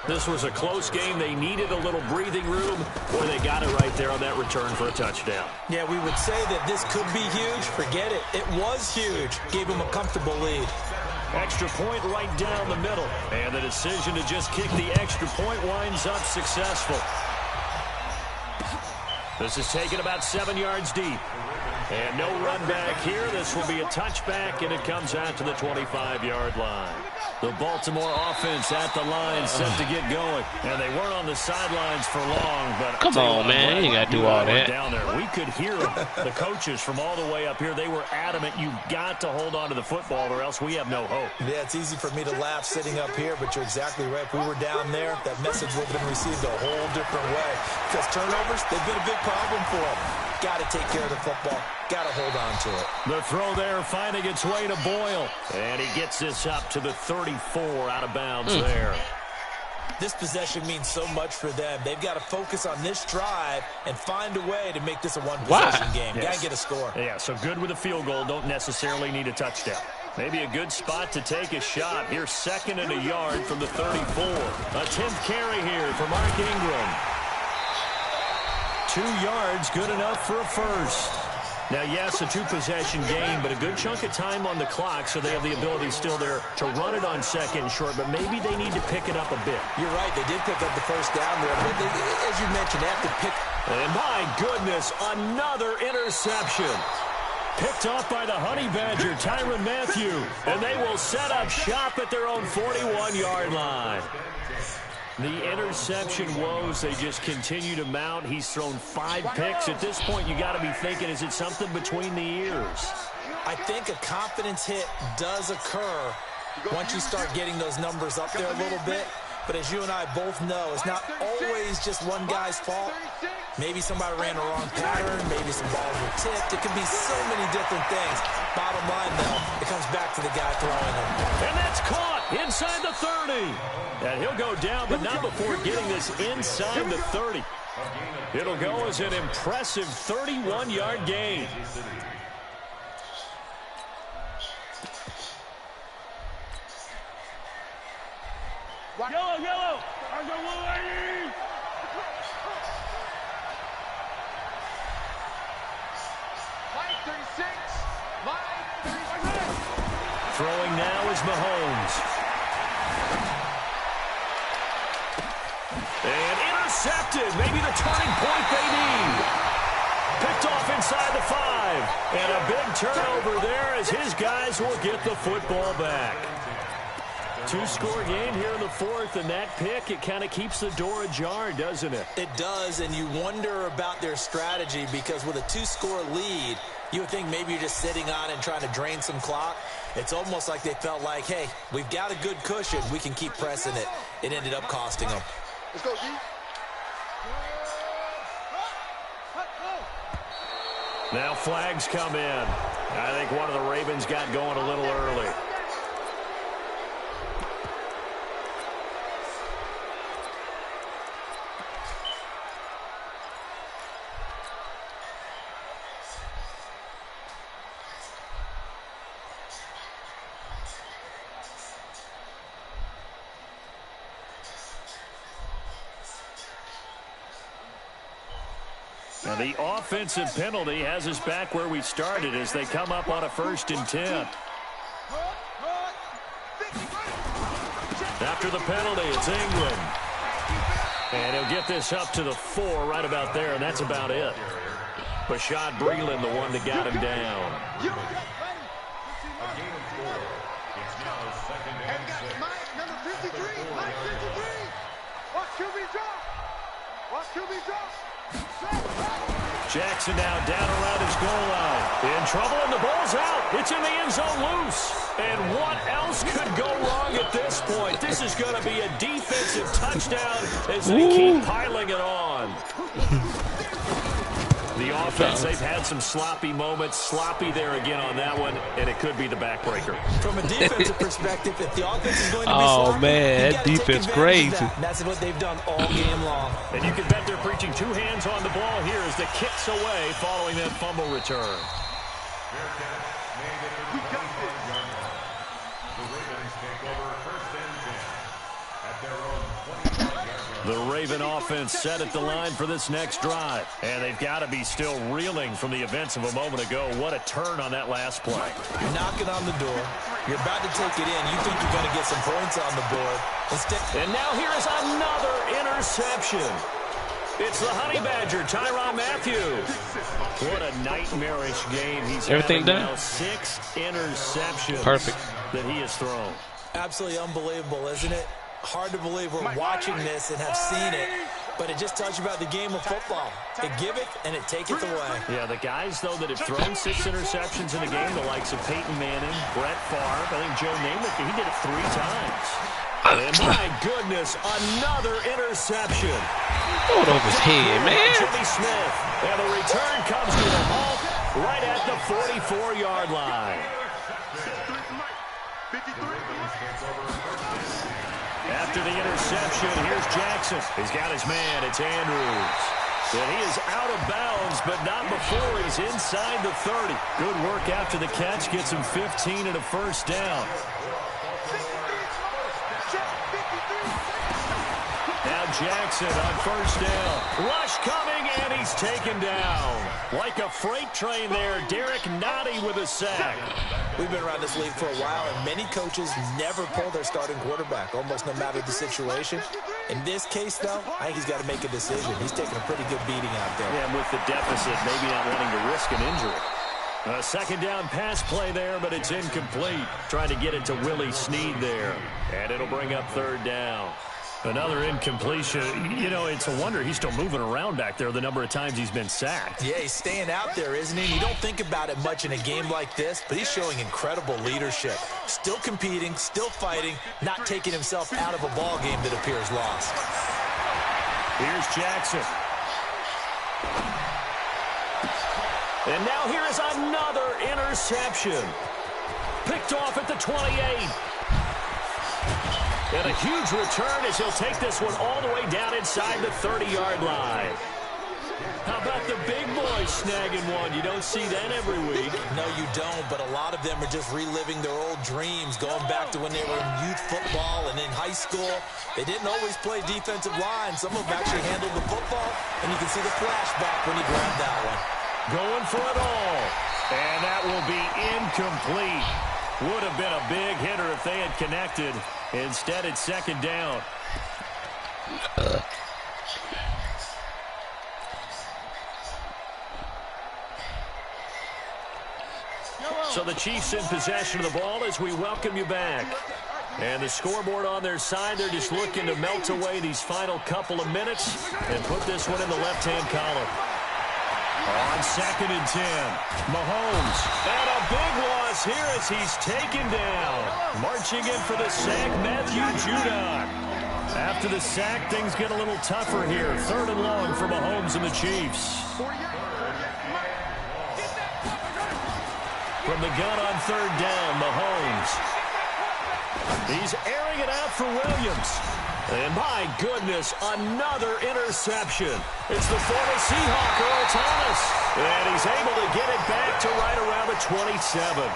This was a close game. They needed a little breathing room. Boy, they got it right there on that return for a touchdown. Yeah, we would say that this could be huge. Forget it. It was huge. Gave him a comfortable lead. Extra point right down the middle. And the decision to just kick the extra point winds up successful. This is taken about 7 yards deep. And no run back here. This will be a touchback, and it comes out to the 25-yard line. The Baltimore offense at the line set to get going. And they weren't on the sidelines for long. But come on, man. You ain't got to do all that. Down there. We could hear the coaches from all the way up here. They were adamant. You've got to hold on to the football or else we have no hope. Yeah, it's easy for me to laugh sitting up here, but you're exactly right. If we were down there, that message would have been received a whole different way. Because turnovers, they've been a big problem for them. Got to take care of the football. Got to hold on to it. The throw there finding its way to Boyle. And he gets this up to the 34 out of bounds there. This possession means so much for them. They've got to focus on this drive and find a way to make this a one-possession game. Yes. Got to get a score. Yeah, so good with a field goal. Don't necessarily need a touchdown. Maybe a good spot to take a shot. Here's 2nd and a yard from the 34. A 10th carry here for Mark Ingram. 2 yards, good enough for a first. Now, yes, a 2-possession game, but a good chunk of time on the clock, so they have the ability still there to run it on 2nd and short, but maybe they need to pick it up a bit. You're right. They did pick up the first down there, but as you mentioned, they have to pick. And my goodness, another interception. Picked off by the Honey Badger, Tyrann Mathieu, and they will set up shop at their own 41-yard line. The interception woes, they just continue to mount. He's thrown 5 picks. At this point, you got to be thinking, is it something between the ears? I think a confidence hit does occur once you start getting those numbers up there a little bit. But as you and I both know, it's not always just one guy's fault. Maybe somebody ran the wrong pattern. Maybe some balls were tipped. It could be so many different things. Bottom line, though, it comes back to the guy throwing them. And that's caught inside the 30. And he'll go down, but not before getting this inside the 30. It'll go as an impressive 31-yard gain. Yellow, yellow. I go, lady. Throwing now is Mahomes. And intercepted. Maybe the turning point they need. Picked off inside the 5. And a big turnover there as his guys will get the football back. 2-score game here in the 4th, and that pick, it kind of keeps the door ajar, doesn't it? It does, and you wonder about their strategy because with a 2-score lead, you would think maybe you're just sitting on and trying to drain some clock. It's almost like they felt like, hey, we've got a good cushion. We can keep pressing it. It ended up costing them. Let's go, G. Now flags come in. I think one of the Ravens got going a little early. Now the offensive penalty has us back where we started as they come up on a 1st and 10. After the penalty, it's England. And he'll get this up to the 4 right about there, and that's about it. Bashad Breeland, the one that got him down. A gain of 4. It's now 2nd and 6. Number 53, Mike 53. Watch QB drop. Watch QB drop. Jackson now down around his goal line. In trouble, and the ball's out. It's in the end zone loose. And what else could go wrong at this point? This is going to be a defensive touchdown as they keep piling it on. The offense, they've had some sloppy moments. Sloppy there again on that one, and it could be the backbreaker. From a defensive perspective, if the offense is going to be sloppy, oh, man, that defense crazy. That's what they've done all game long. And you can bet they're preaching 2 hands on the ball here as the kick's away following that fumble return. The Raven offense set at the line for this next drive. And they've got to be still reeling from the events of a moment ago. What a turn on that last play. You're knocking on the door. You're about to take it in. You think you're going to get some points on the board. And now here is another interception. It's the Honey Badger, Tyrann Mathieu. What a nightmarish game. He's everything done. Now 6 interceptions that he has thrown. Absolutely unbelievable, isn't it? Hard to believe we're watching this and have seen it, but it just tells you about the game of football. It giveth and it taketh away. Yeah, the guys, though, that have thrown 6 interceptions in a game, the likes of Peyton Manning, Brett Favre, I think Joe Namath, he did it 3 times. And my goodness, another interception. Throw it over his head, man. Jimmy Smith, and the return comes to a halt right at the 44-yard line. After the interception, here's Jackson. He's got his man. It's Andrews. And he is out of bounds, but not before he's inside the 30. Good work after the catch. Gets him 15 and a 1st down. Now Jackson on 1st down. Rush coming, and he's taken down. Like a freight train there, Derek Nottie with a sack. We've been around this league for a while, and many coaches never pull their starting quarterback, almost no matter the situation. In this case, though, I think he's got to make a decision. He's taking a pretty good beating out there. Yeah, and with the deficit, maybe not wanting to risk an injury. A 2nd down pass play there, but it's incomplete. Trying to get it to Willie Snead there. And it'll bring up 3rd down. Another incompletion. You know, it's a wonder he's still moving around back there the number of times he's been sacked. Yeah, he's staying out there, isn't he? You don't think about it much in a game like this, but he's showing incredible leadership. Still competing, still fighting, not taking himself out of a ball game that appears lost. Here's Jackson. And now here is another interception. Picked off at the 28. And a huge return as he'll take this one all the way down inside the 30-yard line. How about the big boy snagging one? You don't see that every week. No, you don't, but a lot of them are just reliving their old dreams, going back to when they were in youth football and in high school. They didn't always play defensive line. Some of them actually handled the football, and you can see the flashback when he grabbed that one. Going for it all. And that will be incomplete. Would have been a big hitter if they had connected. Instead, it's second down. So the Chiefs in possession of the ball as we welcome you back. And the scoreboard on their side, they're just looking to melt away these final couple of minutes and put this one in the left-hand column. On 2nd and 10, Mahomes. And a big loss here as he's taken down. Marching in for the sack, Matthew Judon. After the sack, things get a little tougher here. 3rd and long for Mahomes and the Chiefs. From the gun on 3rd down, Mahomes. He's airing it out for Williams. And my goodness, another interception. It's the former Seahawk, Earl Thomas. And he's able to get it back to right around the 27.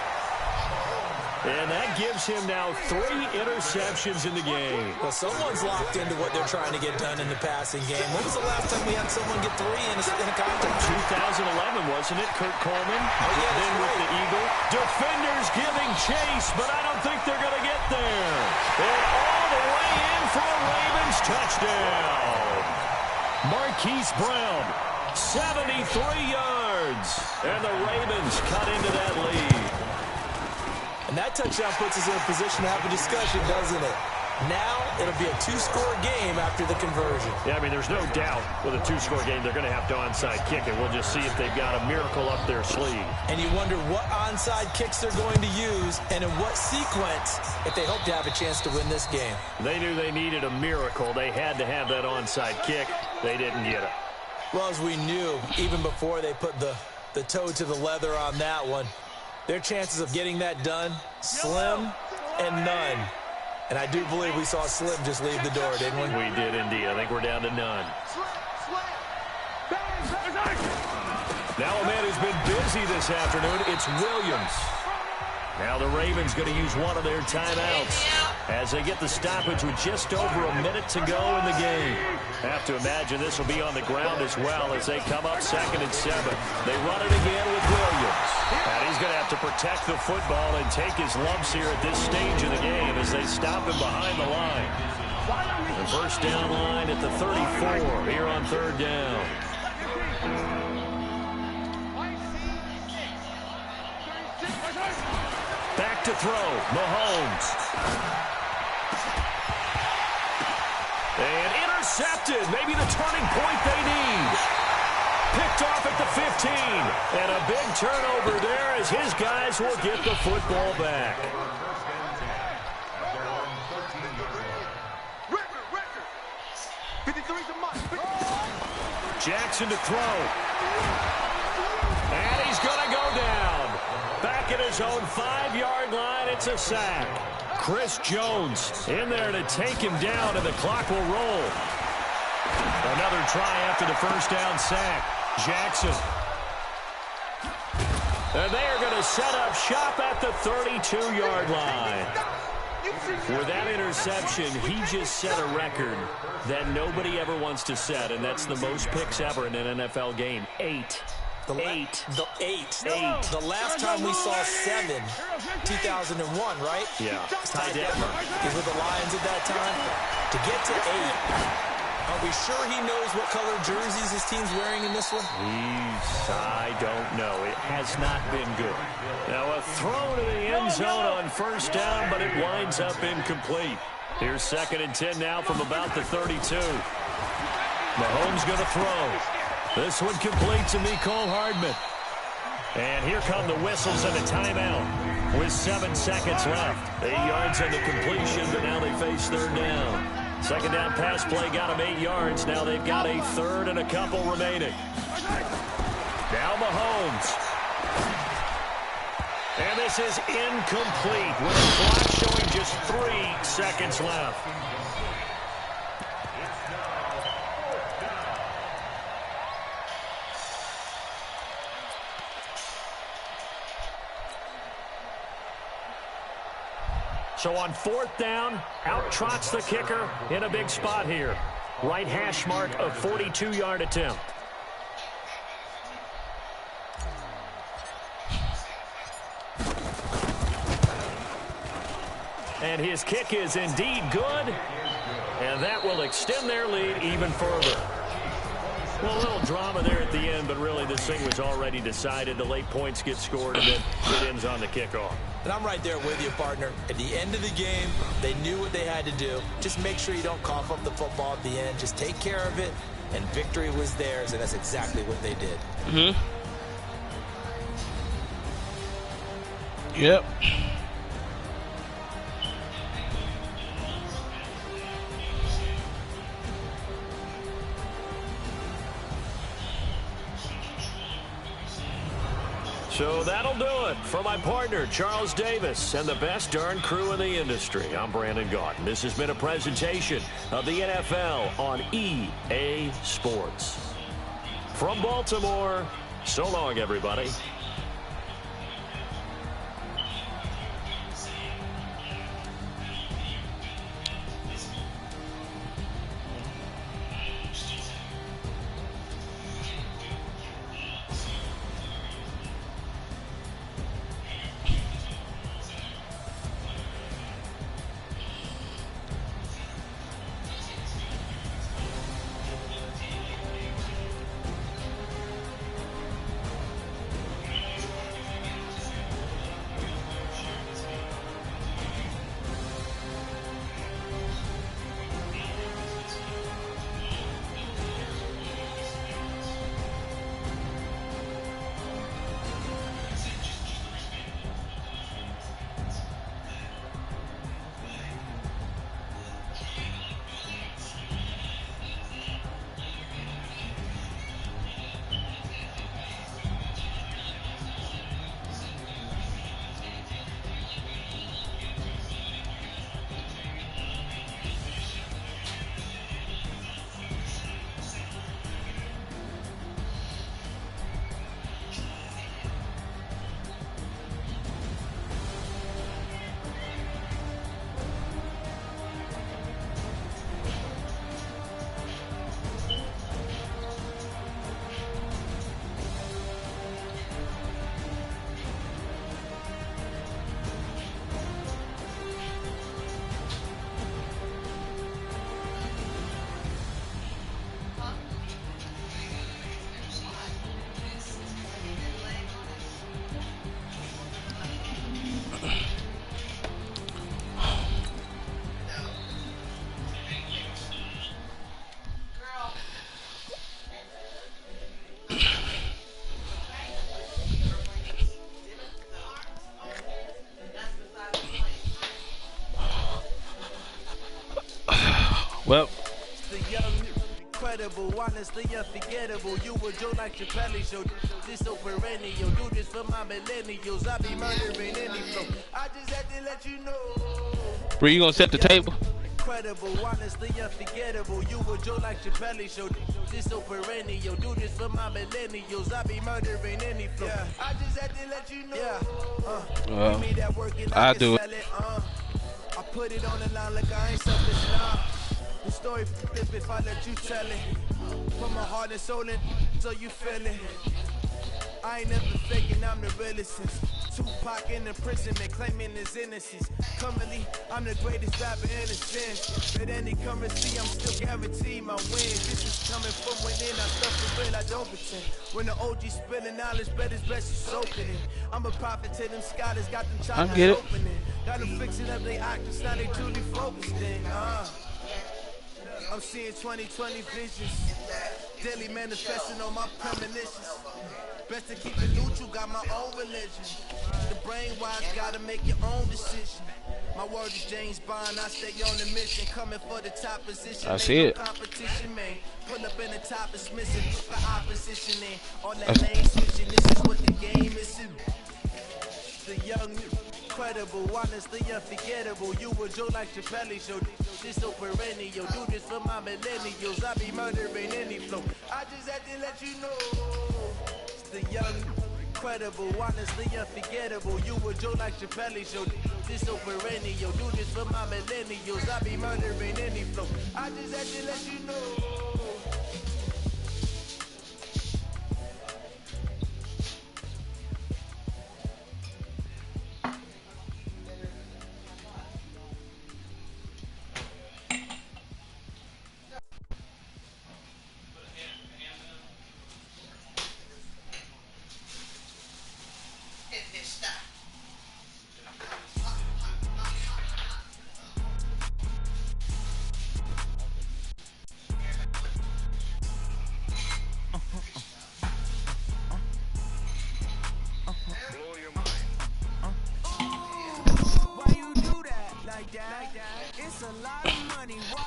And that gives him now 3 interceptions in the game. Well, someone's locked into what they're trying to get done in the passing game. When was the last time we had someone get 3 in a contest? 2011, wasn't it? Kurt Coleman. Oh, yeah, then with the Eagle. Defenders giving chase, but I don't think they're going to get there. And all the way in for a Ravens touchdown. Marquise Brown, 73 yards. And the Ravens cut into that lead. And that touchdown puts us in a position to have a discussion, doesn't it? Now, it'll be a 2-score game after the conversion. Yeah, I mean, there's no doubt with a 2-score game they're going to have to onside kick it. We'll just see if they've got a miracle up their sleeve. And you wonder what onside kicks they're going to use and in what sequence if they hope to have a chance to win this game. They knew they needed a miracle. They had to have that onside kick. They didn't get it. Well, as we knew, even before they put the toe to the leather on that one, their chances of getting that done, slim and none. And I do believe we saw Slim just leave the door, didn't we? We did indeed. I think we're down to none. Now a man who's been busy this afternoon, it's Williams. Now the Ravens going to use one of their timeouts as they get the stoppage with just over a minute to go in the game. Have to imagine this will be on the ground as well as they come up 2nd and 7. They run it again with Williams. And he's going to have to protect the football and take his lumps here at this stage of the game as they stop him behind the line. The first down line at the 34 here on 3rd down. Back to throw, Mahomes. And intercepted, maybe the turning point they need. Picked off at the 15. And a big turnover there as his guys will get the football back. Jackson to throw. And he's going to go down. Back at his own 5-yard line, it's a sack. Chris Jones in there to take him down, and the clock will roll. Another try after the first down sack. Jackson. And they are going to set up shop at the 32-yard line. With that interception, he just set a record that nobody ever wants to set, and that's the most picks ever in an NFL game. 8. The last time we saw 7, 2001, right? Yeah. Ty Detmer. He was with the Lions at that time. To get to 8, are we sure he knows what color jerseys his team's wearing in this one? I don't know. It has not been good. Now a throw to the end zone on first down, but it winds up incomplete. Here's 2nd and 10 now from about the 32. Mahomes going to throw. This one complete to Mecole Hardman. And here come the whistles and a timeout with 7 seconds left. 8 yards on the completion, but now they face 3rd down. 2nd down pass play got them 8 yards. Now they've got a 3rd and a couple remaining. Now Mahomes. And this is incomplete with the clock showing just 3 seconds left. So on 4th down, out trots the kicker in a big spot here. Right hash mark of 42-yard attempt. And his kick is indeed good. And that will extend their lead even further. Well, a little drama there at the end, but really this thing was already decided. The late points get scored, and then it ends on the kickoff. And I'm right there with you, partner. At the end of the game, they knew what they had to do. Just make sure you don't cough up the football at the end. Just take care of it, and victory was theirs, and that's exactly what they did. Yep. So that'll do it for my partner, Charles Davis, and the best darn crew in the industry. I'm Brandon Gaudin. This has been a presentation of the NFL on EA Sports. From Baltimore, so long, everybody. Well, incredible, honestly unforgettable. You were Joe like Chappelle show. This so perennial. Do this for my millennials. I be murdering any flow. I just had to let you know. Bro, you gonna set the table? Incredible, honestly unforgettable. You were Joe like Chappelle show. This so perennial. Do this for my millennials. I be murdering any flow. I just had to let you know. Give me that work and I I do can sell it. I put it on the line like I ain't selfish now. The story flip if I let you tell it. Put my heart and soul in so you feel it. I ain't never faking, I'm the realest since Tupac in imprisonment, claiming his innocence. Currently, I'm the greatest rapper in a sense. At any currency, I'm still guaranteed my win. This is coming from within, I stuff for real, I don't pretend. When the OG spilling knowledge, bet his best you soaking it. I'm a prophet to them scholars, got them chakras opening. Got them fixing up they actors, now they truly focused in. I'm seeing 2020 visions. Daily manifesting on my premonitions. Best to keep it neutral, got my own religion. The brainwash, gotta make your own decision. My word is James Bond, I stay on the mission. Coming for the top position. I see it. Competition, man. Pull up in the top is missing. The opposition in. All that lane switching, this is what the game is. The young, incredible, honestly unforgettable. You would Joe like Chappelle show. This so perennial. Do this for my millennials. I be murdering any flow. I just had to let you know. It's the young, incredible, honestly unforgettable. You would Joe like Chappelle show. This so perennial. Do this for my millennials. I be murdering any flow. I just had to let you know.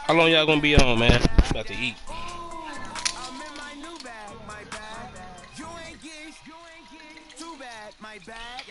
How long y'all gonna be on, man? I'm about to eat. I'm in my new bag, my bag. You ain't get too bad, my bag.